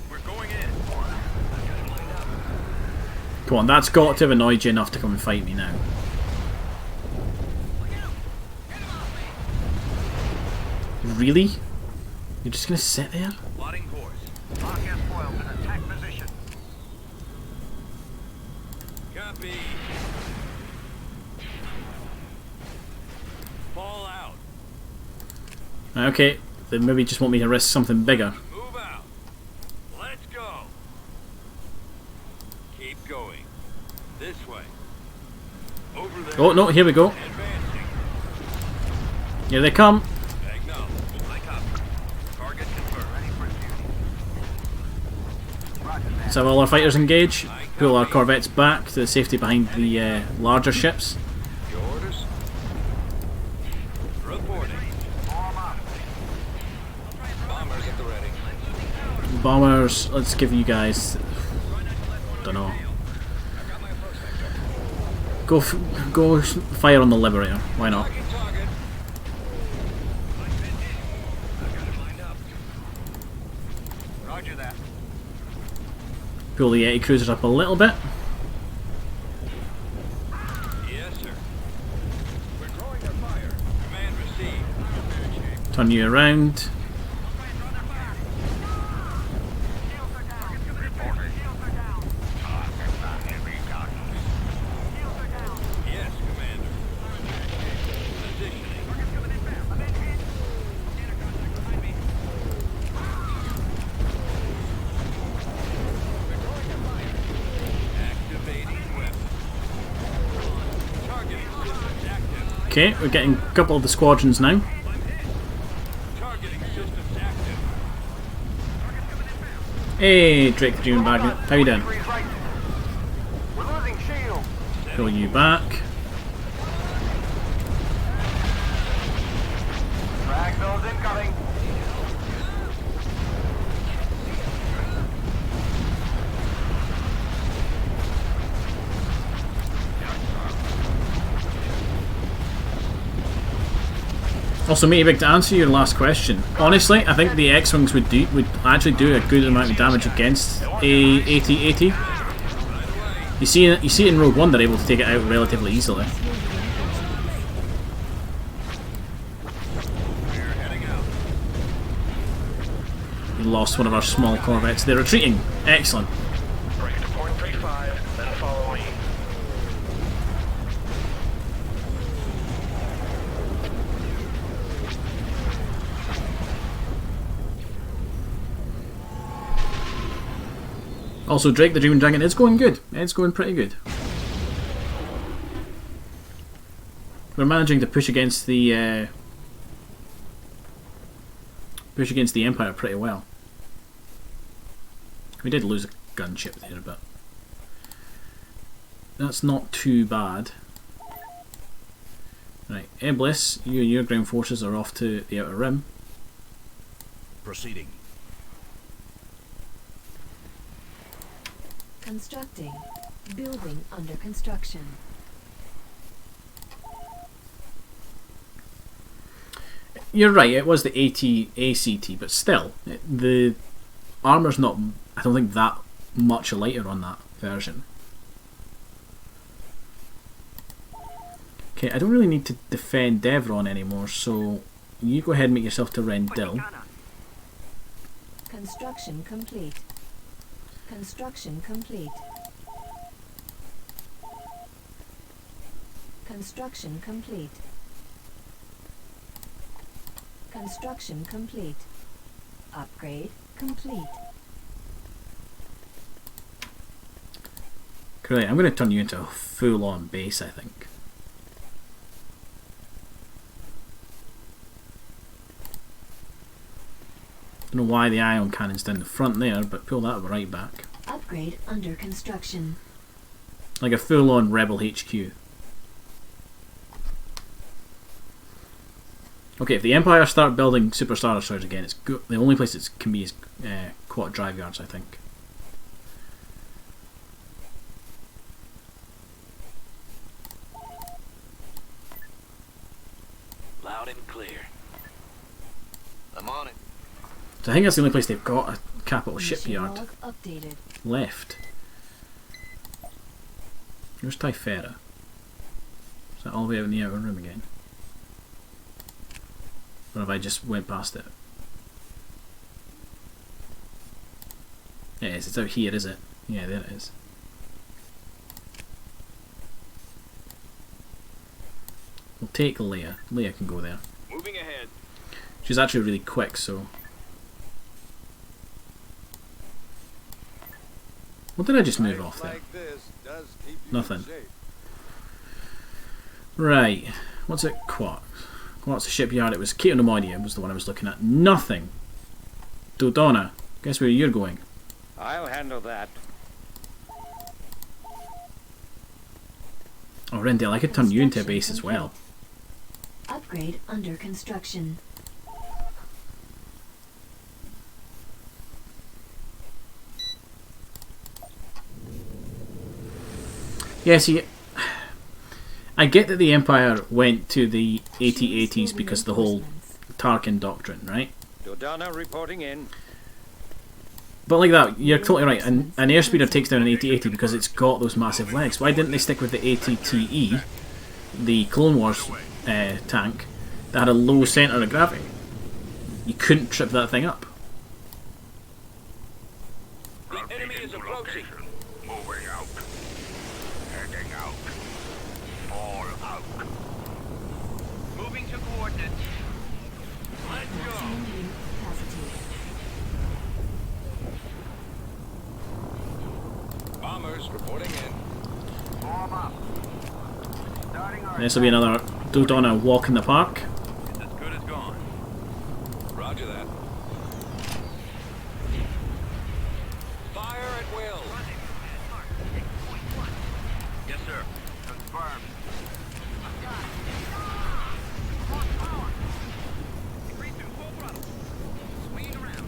We're going in. Come on, that's got to have annoyed you enough to come and fight me now. Really? You're just gonna sit there? Plotting course. Lock S-foils in attack position. Copy. Fall out. Okay, they maybe just want me to risk something bigger. Move out. Let's go. Keep going. This way. Over there. Oh no, here we go. Advancing. Here they come. Acknowledge. I copy. Target confirmed. Ready for duty. Roger that. Let's have all our fighters engage. Pull our corvettes back to the safety behind the larger ships. Your orders? Reporting. Form up. Bombers at the ready. Bombers, let's give you guys... don't know. Go fire on the Liberator. Why not? Target. I've got it lined up. Roger that. Pull the 80 cruisers up a little bit. Yes, sir. We're drawing their fire. Command received. Turn you around. Yes, Commander. Positioning. Activating weapon. Target Okay, we're getting a couple of the squadrons now. Targeting systems active. Hey, Drake the Dreaming Bag, how you doing? Freeze right. We're losing shield. Pull you back. Drag those incoming. Also, Matey, to answer your last question, honestly, I think the X-Wings would actually do a good amount of damage against a AT-AT. You see it in Rogue One, they're able to take it out relatively easily. We lost one of our small corvettes. They're retreating. Excellent. Break to point 35, then follow me. Also, Drake the Dreaming Dragon is going good. It's going pretty good. We're managing to push against the Empire pretty well. We did lose a gunship there, but that's not too bad. Right, Eblis, you and your ground forces are off to the Outer Rim. Proceeding. Constructing. Building under construction. You're right, it was the AT, but still, the armour's not, I don't think, that much lighter on that version. Okay, I don't really need to defend Devron anymore, so you go ahead and make yourself to Rendil. Construction complete. Construction complete. Construction complete. Construction complete. Upgrade complete. Great, I'm going to turn you into a full-on base, I think. I don't know why the ion cannon's down the front there, but pull that right back. Upgrade under construction. Like a full-on Rebel HQ. Okay, if the Empire start building Super Star Destroyers again, it's the only place it can be is Quad Drive Yards, I think. Loud and clear. I'm on it. So I think that's the only place they've got a capital Mission shipyard log updated. left. Where's Typhera? Is that all the way out in the Outer Rim again? Or have I just went past it? It is, it's out here, is it? Yeah, there it is. We'll take Leia. Leia can go there. Moving ahead. She's actually really quick, so... What did I just move off there? Like this does keep you Nothing. in shape. Right. What's it? Quark. Quark's the shipyard. It was Cato Nemoidia was the one I was looking at. Nothing. Dodonna. Guess where you're going? I'll handle that. Oh, Rendell, I could turn you into a base as well. Upgrade under construction. Yeah, see, I get that the Empire went to the AT-ATs because of the whole Tarkin doctrine, right? Dodonna reporting in. But like that, you're totally right. An airspeeder takes down an AT-AT because it's got those massive legs. Why didn't they stick with the AT-TE, the Clone Wars tank, that had a low centre of gravity? You couldn't trip that thing up. The enemy is approaching. Moving out. Heading out. All out. Moving to coordinates. Let's go. Maximum unit capacity. Bombers reporting in. Form up. Starting our This will be another do on a walk in the park. It's as good as gone. Roger that. Fire at will. Yes, sir. Confirmed. Agreed to full throttle. Swinging around.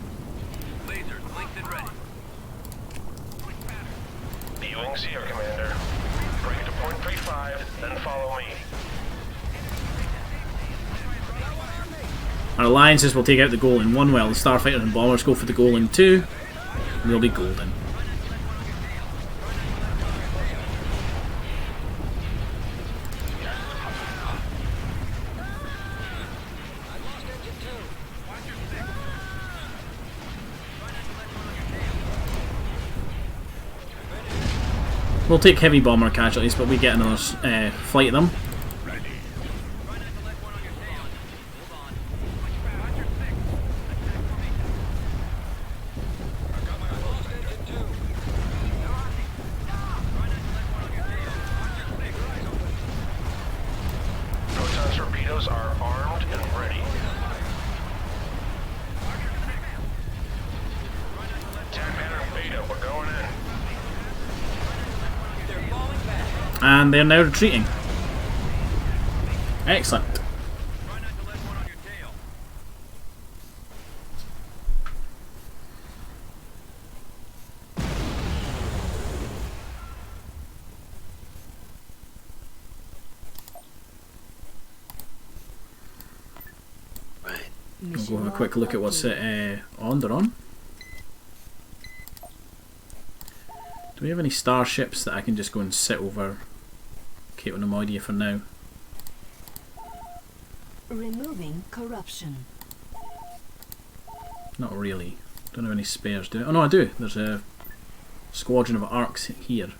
Lasers linked and ready. B-Wings here, Commander. Bring it to point 35, then follow me. Our alliances will take out the goal in 1 while the starfighters and bombers go for the goal in 2. We'll be golden. We'll take heavy bomber casualties, but we get another flight of them. Proton torpedoes are armed and ready. Tag pattern Beta, we're going in. And they're now retreating. Excellent. Try not to let one on your tail. We'll go have a quick look at what's on. They're on. Do we have any starships that I can just go and sit over Cape Nemoidia for now? Removing corruption. Not really. Don't have any spares, do I? Oh no, I do. There's a squadron of arcs here.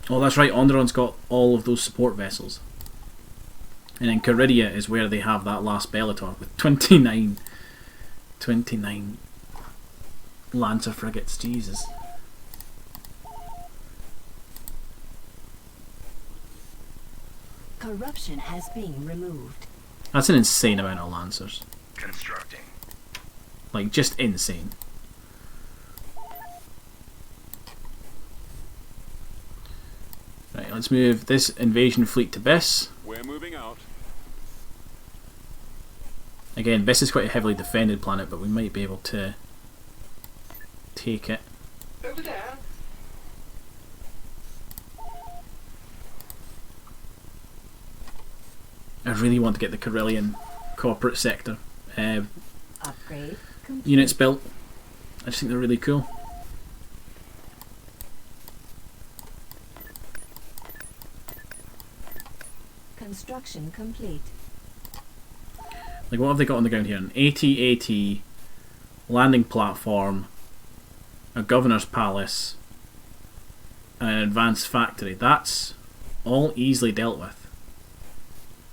Oh, that's right. Onderon's got all of those support vessels. And then Caridia is where they have that last Bellator with 29 Lancer frigates. Jesus. Corruption has been removed. That's an insane amount of Lancers. Constructing. Like, just insane. Right, let's move this invasion fleet to Biss. We're moving out. Again, Biss is quite a heavily defended planet, but we might be able to take it. Over there. I really want to get the Carillion corporate sector Upgrade complete. units built. I just think they're really cool. Construction complete. Like, what have they got on the ground here? An AT-AT, landing platform, a governor's palace, and an advanced factory. That's all easily dealt with.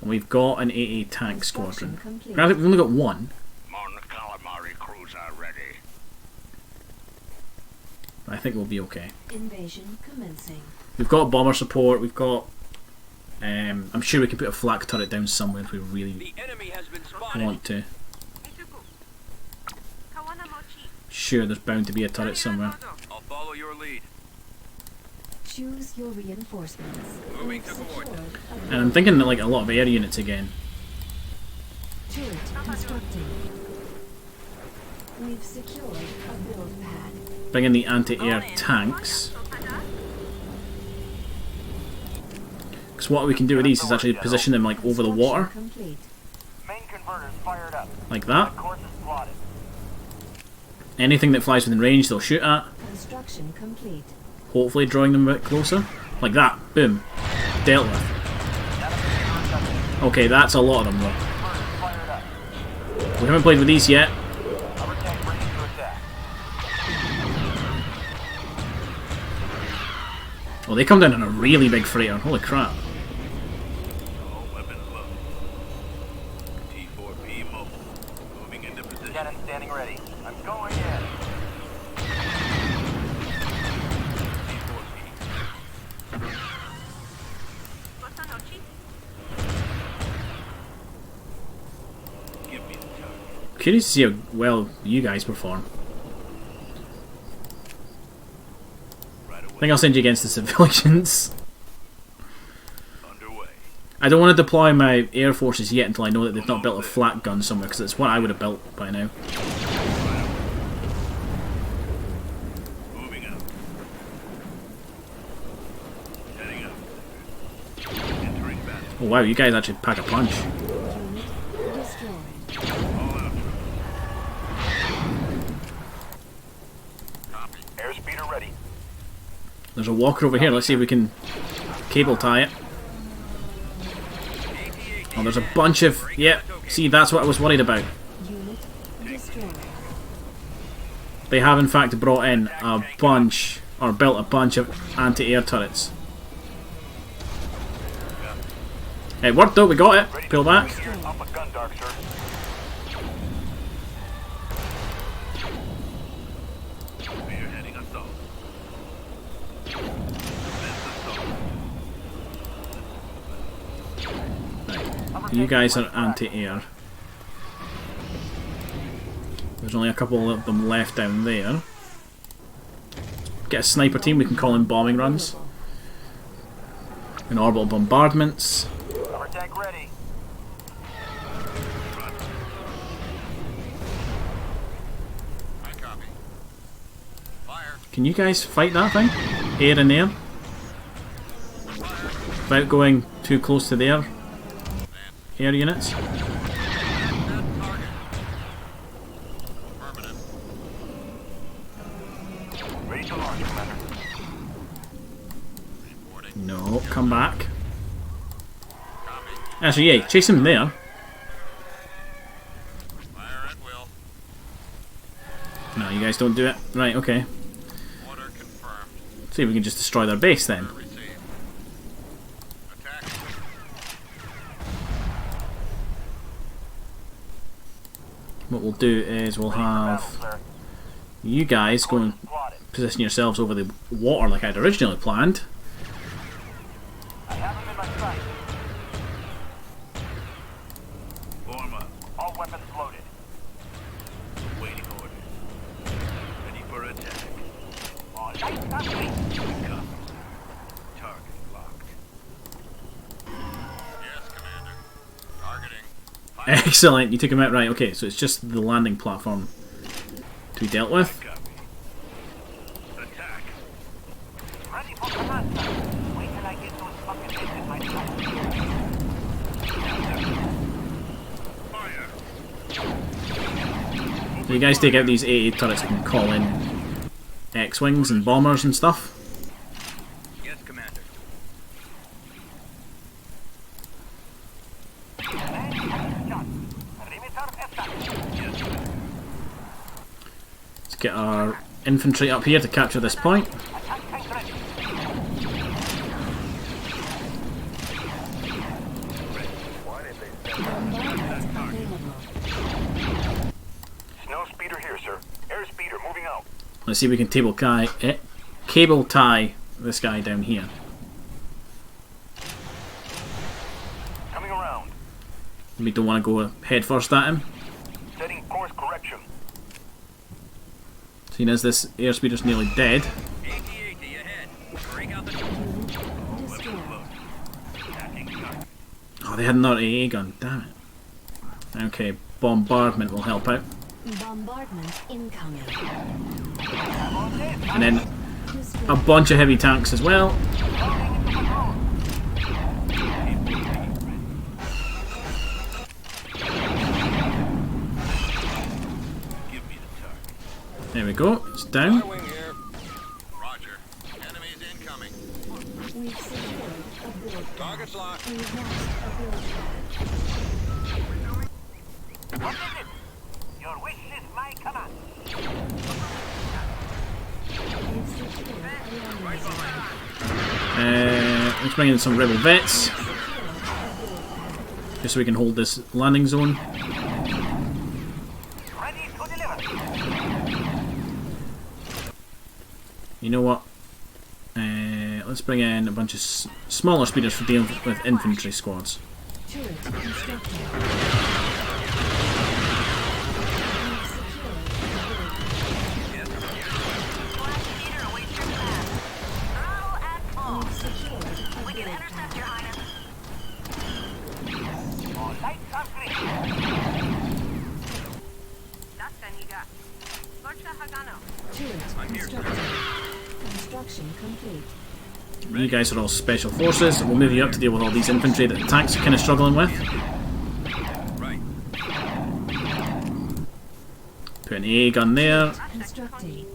And we've got an AA tank Construction squadron. complete. Granted, we've only got one. Mon calamari cruiser ready. But I think we'll be okay. Invasion commencing. We've got bomber support. We've got. I'm sure we can put a flak turret down somewhere if we really The enemy has been spotted. want to. Sure, there's bound to be a turret somewhere. I'll follow your lead. Choose your reinforcements. Moving We've to secured coordinates. a And build. I'm thinking that, like, a lot of air units again. Turret constructing. We've secured a build pad. Bring in the anti-air tanks. Because what we can do with these is actually position them, like, over the water. Construction complete. Main converters fired up. Like that. Course is plotted. Anything that flies within range they'll shoot at. Construction complete. Hopefully drawing them a bit closer. Like that. Boom. Dealt with. Okay, that's a lot of them though. Converters fired up. We haven't played with these yet. Hover tank ready to attack. Oh, they come down on a really big freighter. Holy crap. All weapons low. T4P mobile. Moving into position. Cannon standing ready. I'm going in. T4P. Curious to see how well you guys perform. Right I away. think I'll send you against the civilians. Underway. I don't want to deploy my air forces yet until I know that they've not built a flat gun somewhere, because it's what I would have built by now. Moving out. Heading out. Entering battle. Oh wow, you guys actually pack a punch. Unit destroyed. All out. Copy. Airspeeder ready. There's a walker over here, let's see if we can cable tie it. Oh, there's a bunch of... Yep, see, that's what I was worried about. Unit destroyed. They have in fact brought in a bunch, or built a bunch of anti-air turrets. It worked though, we got it. Pull back. Up a gun, Dark Sir. Spearheading assault. Commence assault. You guys are anti-air. There's only a couple of them left down there. Get a sniper team, we can call in bombing runs. And orbital bombardments. Cover tank ready. I copy. Fire. Can you guys fight that thing? Air and air? Without going too close to their air units. Target. Affirmative. Ready to launch, Commander. Reporting. No, come back. Copy. Actually, yeah, chase him there. Fire at will. No, you guys don't do it. Right, okay. Order confirmed. See if we can just destroy their base then. Order received. Attack. What we'll do is we'll have Sir. you guys go and Spotted. position yourselves over the water like I'd originally planned. I have him in my sight. Form up. All weapons loaded. Waiting orders. Ready for attack. All lights complete. Copy. Target locked. Yes, Commander. Targeting. Fire. Excellent, you took him out right. Okay, so it's just the landing platform to be dealt with. Copy. Attack. Ready for command, sir. Wait till I get those fucking things in my sight. Fire. So you guys take out these AA turrets and call in X-Wings and bombers and stuff. Yes, Commander. Let's get our infantry up here to capture this point. Bombardment available. Snow speeder here, sir. Air speeder moving out. Let's see if we can cable tie this guy down here. Coming around. We don't want to go head first at him. Setting course correction. Seeing as this airspeeder's nearly dead. AT-AT ahead. Bring out the... Unit destroyed. Oh, they had another AA gun. Damn it. Okay, bombardment will help out. Bombardment incoming. And then a Destroyed. bunch of heavy tanks as well. Give me the target. There we go. It's down. Wing here. Roger. Enemies incoming. We've secured a build. Target's locked. We've lost a build. What is it? Your wish is my command. We've secured a landing zone. Let's bring in some rebel vets. Just so we can hold this landing zone. Ready to deliver. You know what? Let's bring in a bunch of smaller speeders for dealing with infantry squads. Turret constructed. Your Highness. Turret constructed. Construction complete. You guys are all special forces. We'll move you up to deal with all these infantry that the tanks are kind of struggling with. Right. Put an AA gun there. Constructing.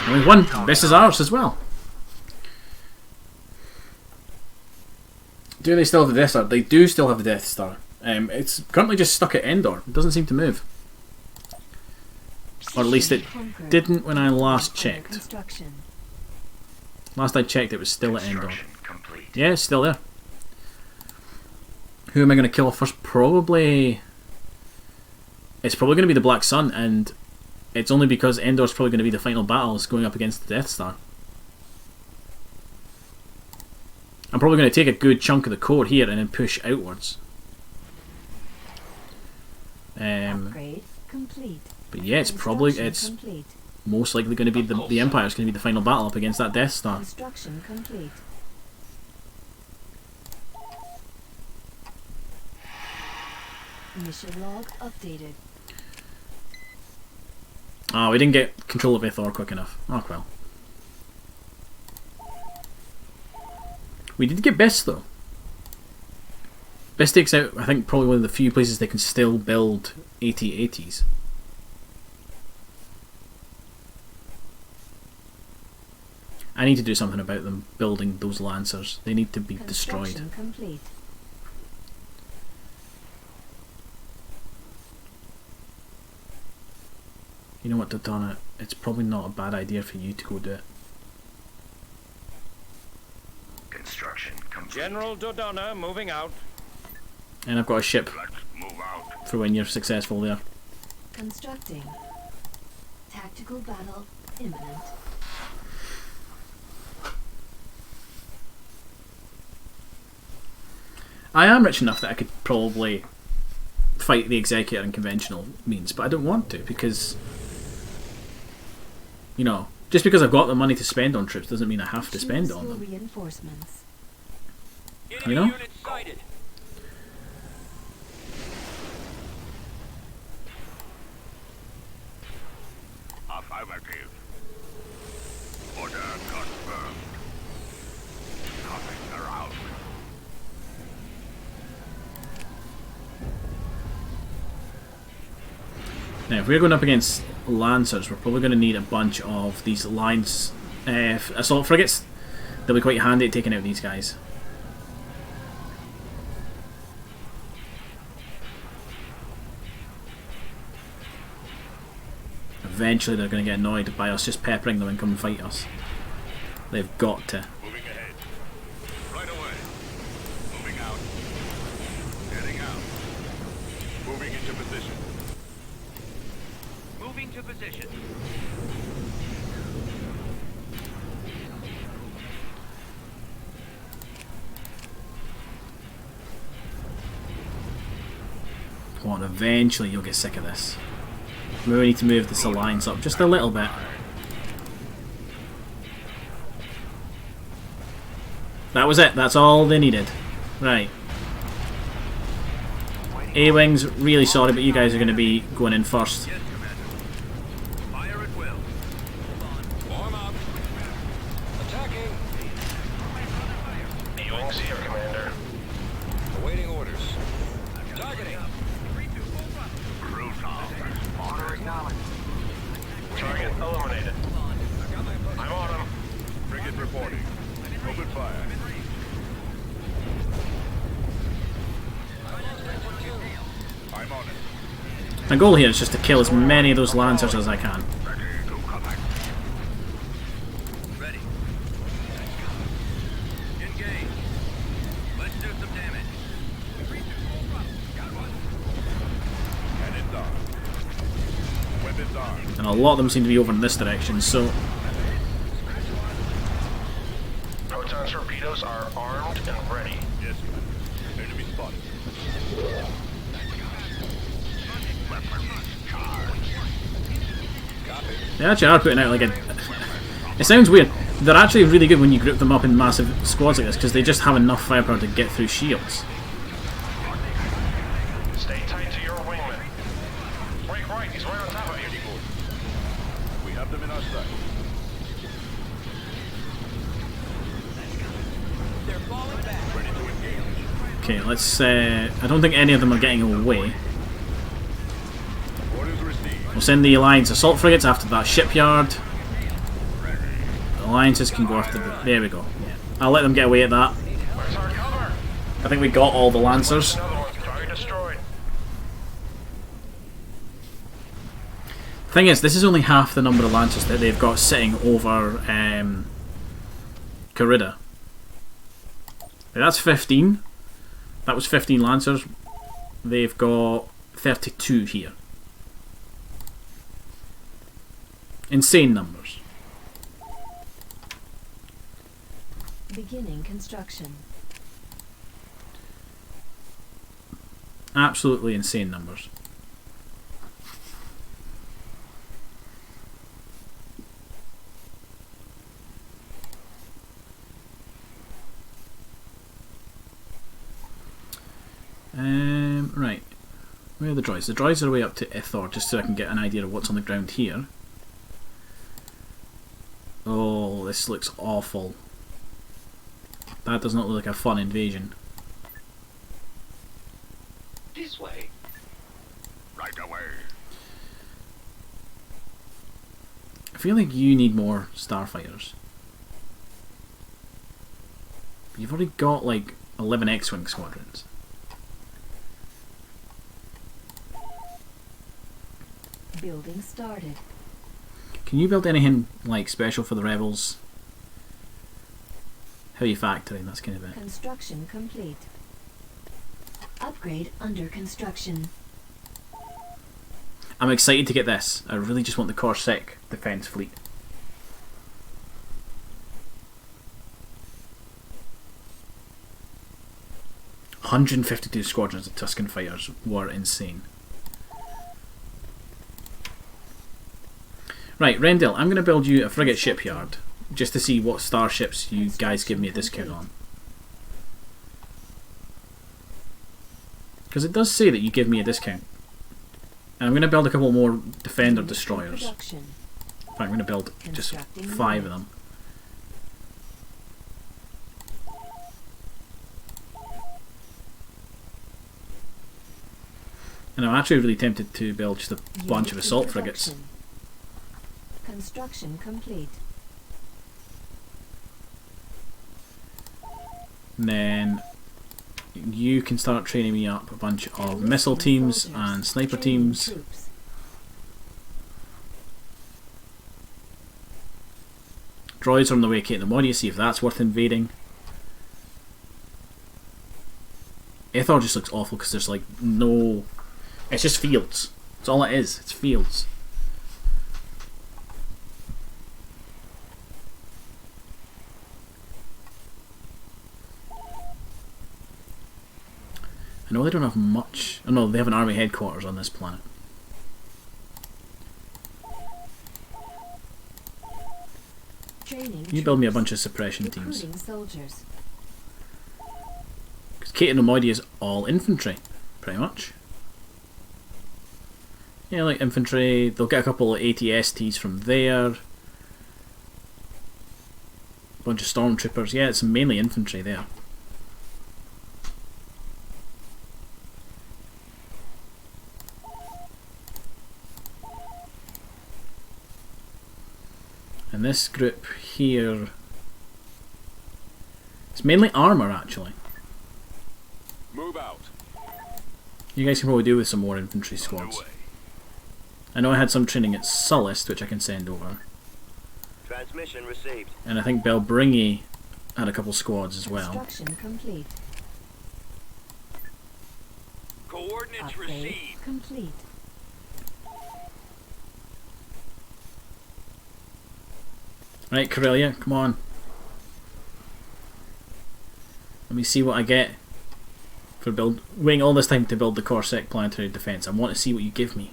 And we've won. This is ours as well. Do they still have the Death Star? They do still have the Death Star. It's currently just stuck at Endor. It doesn't seem to move. Or at least it didn't when I last checked. Construction. Last I checked it was still at Endor. Construction complete. Yeah, it's still there. Who am I going to kill first? Probably... It's probably going to be the Black Sun, and it's only because Endor's probably going to be the final battle is going up against the Death Star. I'm probably going to take a good chunk of the core here and then push outwards. Upgrade complete. But yeah, it's probably Construction complete. most likely going to be the Empire's going to be the final battle up against that Death Star. Construction complete. Mission log updated. Oh, we didn't get control of Ithor quick enough. Oh well. We did get Best though. Best takes out, I think, probably one of the few places they can still build AT-ATs. I need to do something about them building those Lancers. They need to be destroyed. Construction complete. You know what, Dodonna? It's probably not a bad idea for you to go do it. Construction complete. General Dodonna moving out. And I've got a ship Let's move out. for when you're successful there. Constructing. Tactical battle imminent. I am rich enough that I could probably fight the Executor in conventional means, but I don't want to because, you know, just because I've got the money to spend on troops doesn't mean I have to spend on them. Reinforcements. You know? Unit sighted. Affirmative. Order confirmed. Nothing around. Now, if we're going up against Lancers, we're probably going to need a bunch of these Alliance assault frigates. They'll be quite handy at taking out these guys. Eventually they're going to get annoyed by us just peppering them and come and fight us. They've got to. Moving ahead. Right away. Moving out. Heading out. Moving into position. Moving to position. Come on, eventually you'll get sick of this. We need to move this alliance up just a little bit. That was it, that's all they needed. Right. A-Wings, really sorry, but you guys are going to be going in first. Yes, Commander. Fire at will. Form up. Attacking. E-Wings here, Commander. Awaiting orders. Targeting. Cruise off. Order acknowledged. Target eliminated. I'm on him. Frigate reporting. Open fire. I'm on it. My goal here is just to kill as many of those Lancers as I can. Ready to connect. Ready. Engage. Let's do some damage. Got one. Cannons on. Weapons on. And a lot of them seem to be over in this direction, so... Proton torpedoes are armed and ready. Yes, sir. Enemy spotted. They actually are putting out like a... It sounds weird. They're actually really good when you group them up in massive squads like this because they just have enough firepower to get through shields. Stay tight to your wingman. Break right, he's right on top of you. We have them in our sight. They're falling back. Ready to engage. Okay, let's. I don't think any of them are getting away. Orders received. We'll send the Alliance assault frigates after that shipyard. The Alliances can go after the. There we go. Yeah, I'll let them get away at that. Where's our cover? I think we got all the Lancers. Another one. Target destroyed. Thing is, this is only half the number of Lancers that they've got sitting over Corrida. That's 15. That was 15 Lancers. They've got 32 here. Insane numbers. Beginning construction. Absolutely insane numbers. Right. Where are the droids? The droids are way up to Ithor, just so I can get an idea of what's on the ground here. Oh, this looks awful. That does not look like a fun invasion. This way. Right away. I feel like you need more starfighters. You've already got like 11 X-Wing squadrons. Building started. Can you build anything like special for the rebels? How are you factoring? That's kind of it. Construction complete. Upgrade under construction. I'm excited to get this. I really just want the Corsic defense fleet. $152 squadrons of Tusken fighters were insane. Right, Rendell, I'm going to build you a frigate shipyard just to see what starships you guys give me a discount on. Because it does say that you give me a discount. And I'm going to build a couple more Defender destroyers. In Production. fact, I'm going to build just 5 of them. And I'm actually really tempted to build just a bunch of assault frigates. Construction complete. And then you can start training me up a bunch of missile teams and sniper teams. Troops. Droids are on the way, Kate. What do you see if that's worth invading? Ithor just looks awful because there's like no. It's just fields. That's all it is. It's fields. I know they don't have much. Oh no, they have an army headquarters on this planet. Training You build me a troops. bunch of suppression teams. Recruiting soldiers. Because Kate and Omoidi is all infantry, pretty much. Yeah, like infantry. They'll get a couple of ATSTs from there. Bunch of stormtroopers. Yeah, it's mainly infantry there. And this group here, it's mainly armour actually. Move out. You guys can probably do with some more infantry squads. I know I had some training at Sullust, which I can send over. Transmission received. And I think Belbringi had a couple squads as well. Construction complete. Coordinates Upgrade received. complete. Right, Corellia, come on. Let me see what I get for waiting all this time to build the Corsic planetary defense. I want to see what you give me.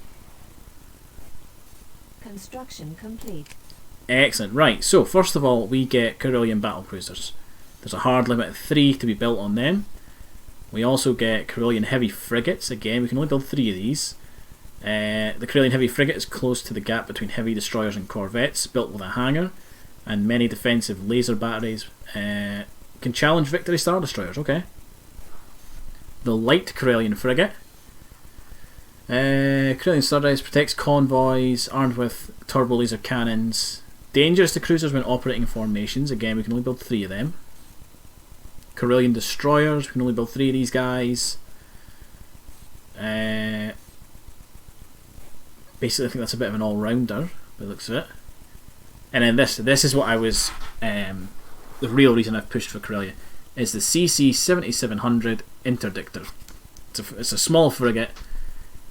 Construction complete. Excellent. Right, so first of all, we get Carillion battlecruisers. There's a hard limit of 3 to be built on them. We also get Carillion heavy frigates. Again, we can only build 3 of these. The Carillion heavy frigate is close to the gap between heavy destroyers and corvettes, built with a hangar, and many defensive laser batteries. Can challenge Victory Star destroyers. Okay. The light Carillion frigate. Carillion Stardust protects convoys, armed with turbo laser cannons. Dangerous to cruisers when operating in formations. Again, we can only build 3 of them. Carillion destroyers, we can only build 3 of these guys. Basically, I think that's a bit of an all-rounder by the looks of it. And then this is what I was, the real reason I've pushed for Carillion, is the CC-7700 Interdictor. It's a small frigate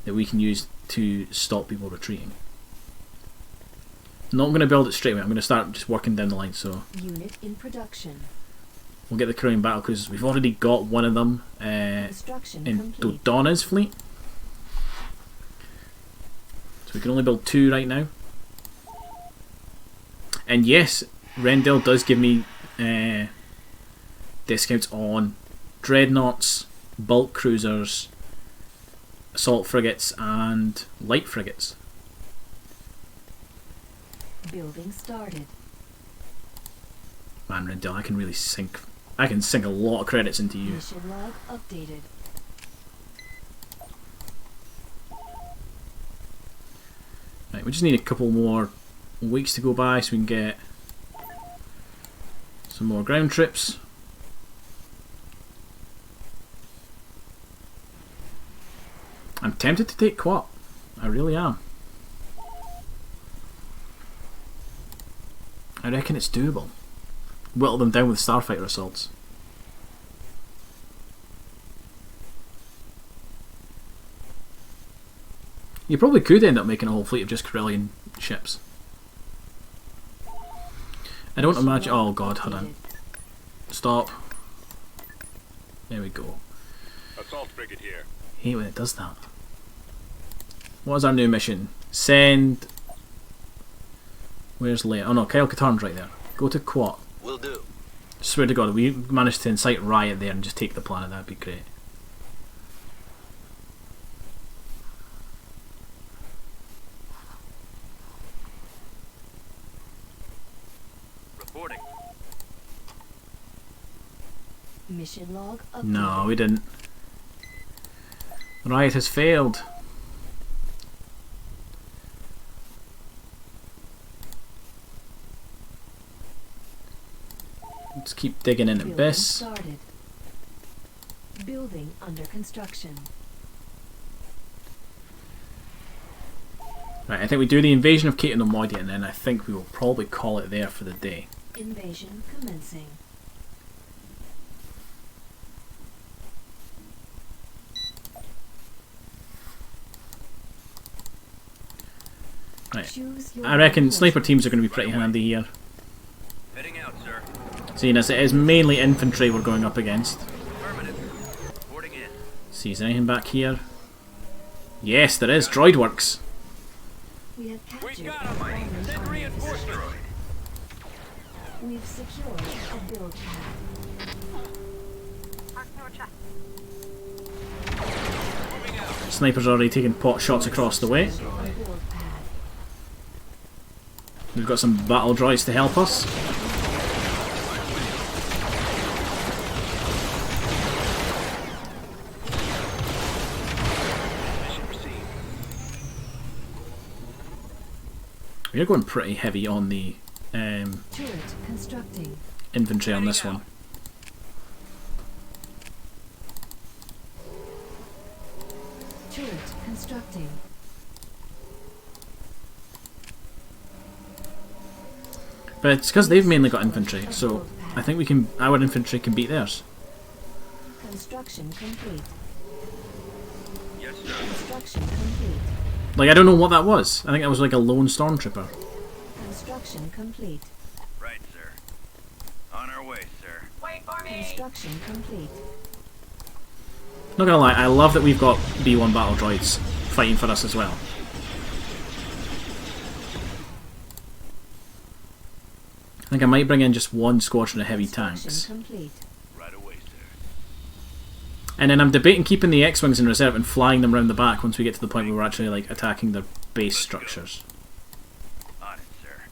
that we can use to stop people retreating. I'm not going to build it straight away, I'm going to start just working down the line. So Unit in production. we'll get the Carillion battlecruisers. We've already got one of them Construction in complete. Dodonna's fleet. So we can only build 2 right now. And yes, Rendell does give me discounts on dreadnoughts, bulk cruisers, assault frigates and light frigates. Building started. Man, Rendell, I can really sink a lot of credits into you. Mission log updated. Right, we just need a couple more weeks to go by so we can get some more ground trips. I'm tempted to take Quat. I really am. I reckon it's doable. Whittle them down with starfighter assaults. You probably could end up making a whole fleet of just Carillion ships. I don't imagine. Oh god, hold on. Stop. There we go. Assault frigate here. Hate when it does that. What is our new mission? Send. Where's Leia? Oh no, Kyle Katarn's right there. Go to Quat. Will do. Swear to God, we managed to incite riot there and just take the planet. That'd be great. Reporting. Mission log updated. No, we didn't. Riot has failed. Let's keep digging in Building Abyss. started. Building under construction. Right, I think we do the invasion of Cato Nomodia and then I think we will probably call it there for the day. Invasion commencing. Right. Choose your I reckon sniper reinforcement. teams are going to be pretty handy here. Heading out, sir. Seeing as it is mainly infantry we're going up against. Affirmative. Reporting in. See, is there anything back here? Yes, there is. Droid works. We have We captured got a him. foreign Send army reinforcements. facility. We've secured a build pad. Moving out. Snipers already taking pot shots across the way. A build pad. We've got some battle droids to help us. Mission received. We're going pretty heavy on the Turret constructing. infantry on this one. Turret constructing. But it's because they've mainly got infantry, so I think we can. Our infantry can beat theirs. Construction complete. Yes, sir. Construction complete. Like, I don't know what that was. I think that was like a lone stormtrooper. Construction complete. Right, sir. On our way, sir. Wait for me! Construction complete. Not gonna lie, I love that we've got B1 battle droids fighting for us as well. think I might bring in just one squadron of heavy Construction tanks. complete. Right away, sir. And then I'm debating keeping the X-Wings in reserve and flying them around the back once we get to the point where we're actually like attacking their base structures. On it, sir.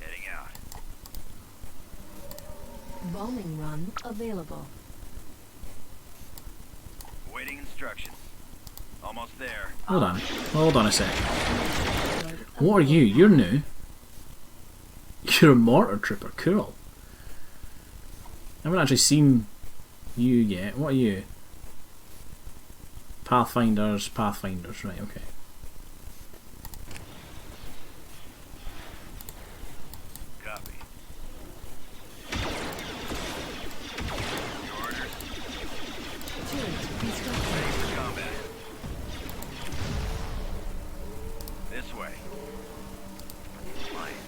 Heading out. Bombing run available. Waiting instructions. Almost there. Hold on a sec. What are you? You're new. You're a mortar trooper, cool. I haven't actually seen you yet. What are you? Pathfinders, right, okay. Copy. Your orders. Turret constructed. Ready for combat. This way. Lions.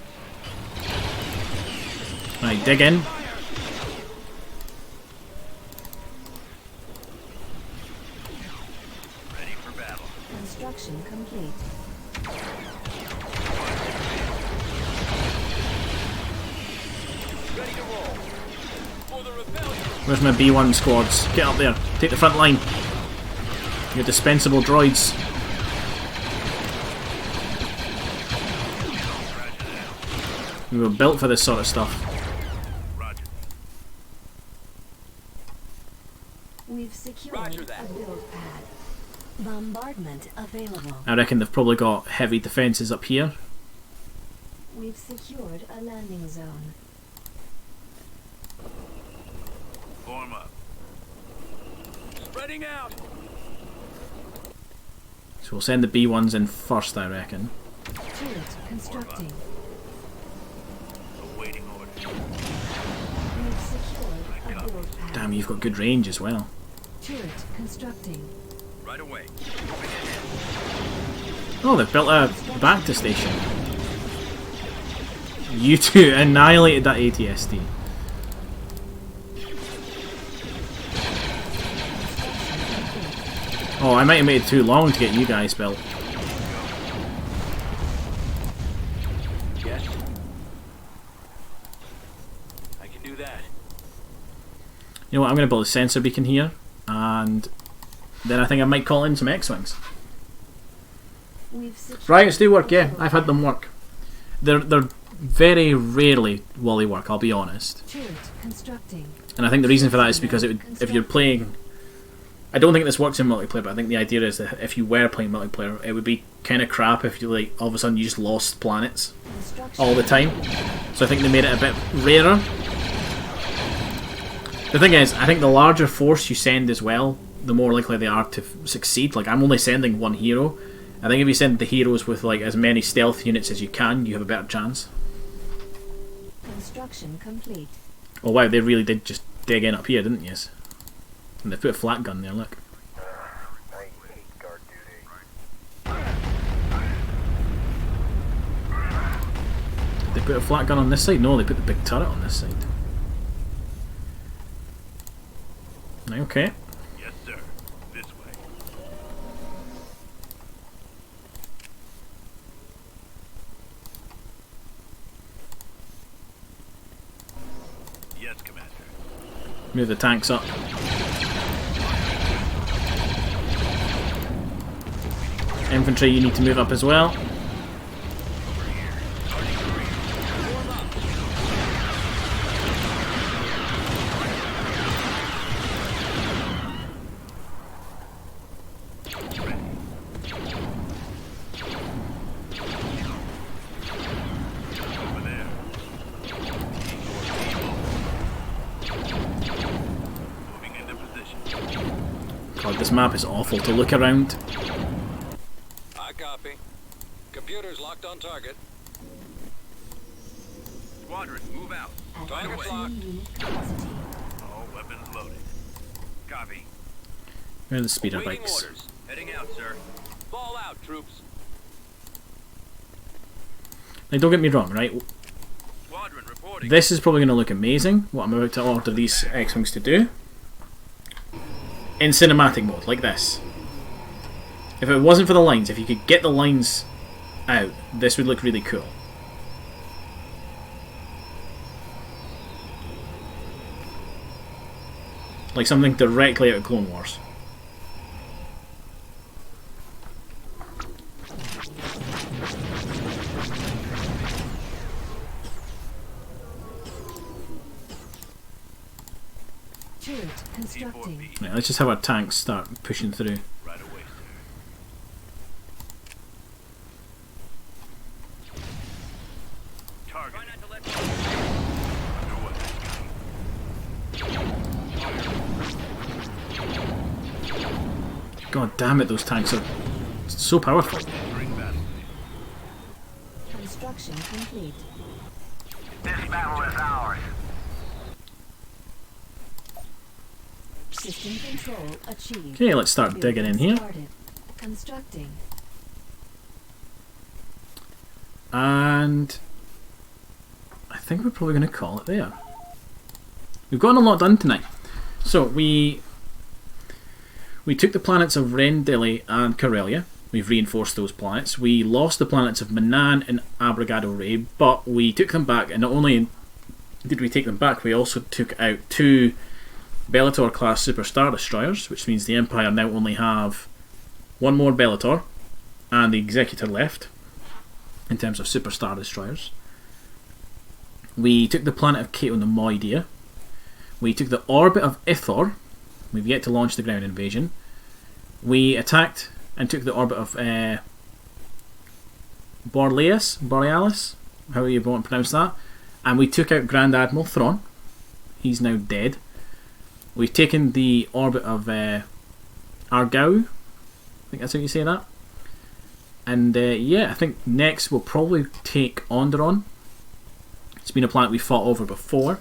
Right, dig in. Ready for battle. Construction complete. Ready to roll. For the rebellion. Where's my B1 squads? Get up there. Take the front line. Your dispensable droids. We were built for this sort of stuff. Roger. We've secured Roger that. a build pad. Bombardment available. I reckon they've probably got heavy defences up here. We've secured a landing zone. Form up. Spreading out. So we'll send the B1s in first, I reckon. Turret constructing. Awaiting orders. We've secured a build pad. Damn, you've got good range as well. Turret constructing. Right away. Oh, they've built a Bacta station. You two annihilated that ATSD. Oh, I might have made it too long to get you guys built. Yes. I can do that. You know what, I'm going to build a sensor beacon here, and then I think I might call in some X-Wings. We've secured Riots do work, yeah, I've had them work. They're very rarely Wally work, I'll be honest. turret constructing. And I think the reason for that is because it would, if you're playing... I don't think this works in multiplayer, but I think the idea is that if you were playing multiplayer, it would be kind of crap if you like all of a sudden you just lost planets Construction. all the time. So I think they made it a bit rarer. The thing is, I think the larger force you send as well, the more likely they are to succeed. Like, I'm only sending one hero. I think if you send the heroes with like as many stealth units as you can, you have a better chance. Construction complete. Oh wow, they really did just dig in up here, didn't you? And they put a flat gun there, look. I hate guard duty. They put a flat gun on this side? No, they put the big turret on this side. Okay. Yes, sir. This way. Yes, Commander. Move the tanks up. Infantry, you need to move up as well. Over there. Moving into position. God, this map is awful to look around. I copy. Computer's locked on target. Squadron, move out. At Target's maximum locked. unit capacity. All weapons loaded. Copy. Where are the speeder Waiting bikes? orders. Heading out, sir. Fall out, troops. Like, don't get me wrong, right? Squadron reporting. This is probably going to look amazing, what I'm about to order these X-Wings to do. In cinematic mode, like this. If it wasn't for the lines, if you could get the lines out, this would look really cool. like something directly out of Clone Wars. Turret constructing. Right, let's just have our tanks start pushing through. Right away, sir. Target. Try not to let God damn it, those tanks are so powerful. Construction complete. This battle is ours. System control achieved. Okay, let's start digging in here. Started. Constructing. And I think we're probably going to call it there. We've gotten a lot done tonight. So we took the planets of Rendili and Corellia. We've reinforced those planets. We lost the planets of Manan and Abrigado Ray, but we took them back, and not only did we take them back, we also took out 2 Bellator class Super Star Destroyers, which means the Empire now only have 1 more Bellator and the Executor left in terms of Super Star Destroyers. We took the planet of Cato Nemoidia. We took the orbit of Ithor. We've yet to launch the ground invasion. We attacked and took the orbit of Borealis, however you want to pronounce that. And we took out Grand Admiral Thrawn. He's now dead. We've taken the orbit of Argau. I think that's how you say that. And yeah, I think next we'll probably take Onderon. It's been a planet we fought over before.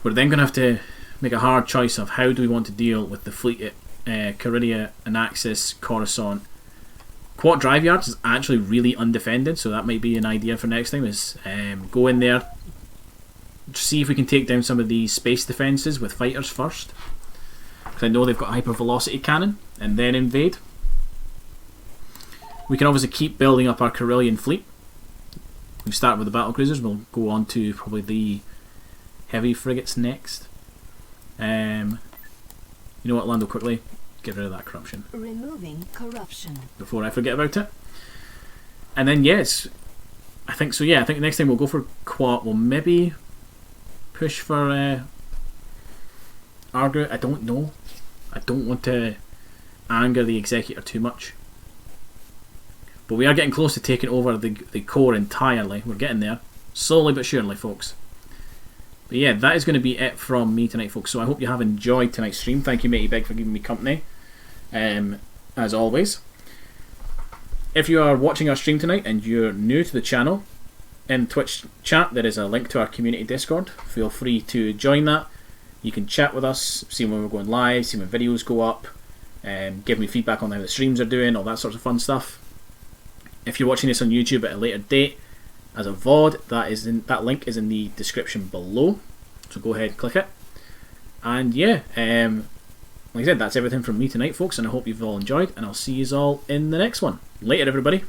We're then going to have to make a hard choice of how do we want to deal with the fleet at Caridia, Anaxis, Coruscant. Quat Drive Yards is actually really undefended, so that might be an idea for next time, is go in there, see if we can take down some of these space defences with fighters first, because I know they've got hypervelocity cannon, and then invade. We can obviously keep building up our Corellian fleet. We start with the battlecruisers, we'll go on to probably the heavy frigates next. You know what, Lando, quickly get rid of that corruption Removing corruption. before I forget about it. And then yes, I think so. Yeah, I think next time we'll go for Quat. We'll maybe push for Argo. I don't know. I don't want to anger the Executor too much, but we are getting close to taking over the core entirely. We're getting there, slowly but surely, folks. But yeah, that is going to be it from me tonight, folks. So I hope you have enjoyed tonight's stream. Thank you, Matey Big, for giving me company, as always. If you are watching our stream tonight and you're new to the channel, in Twitch chat there is a link to our community Discord. Feel free to join that. You can chat with us, see when we're going live, see when videos go up, give me feedback on how the streams are doing, all that sorts of fun stuff. If you're watching this on YouTube at a later date, as a VOD, that link is in the description below, so go ahead and click it. And yeah, like I said, that's everything from me tonight, folks, and I hope you've all enjoyed, and I'll see you all in the next one. Later, everybody.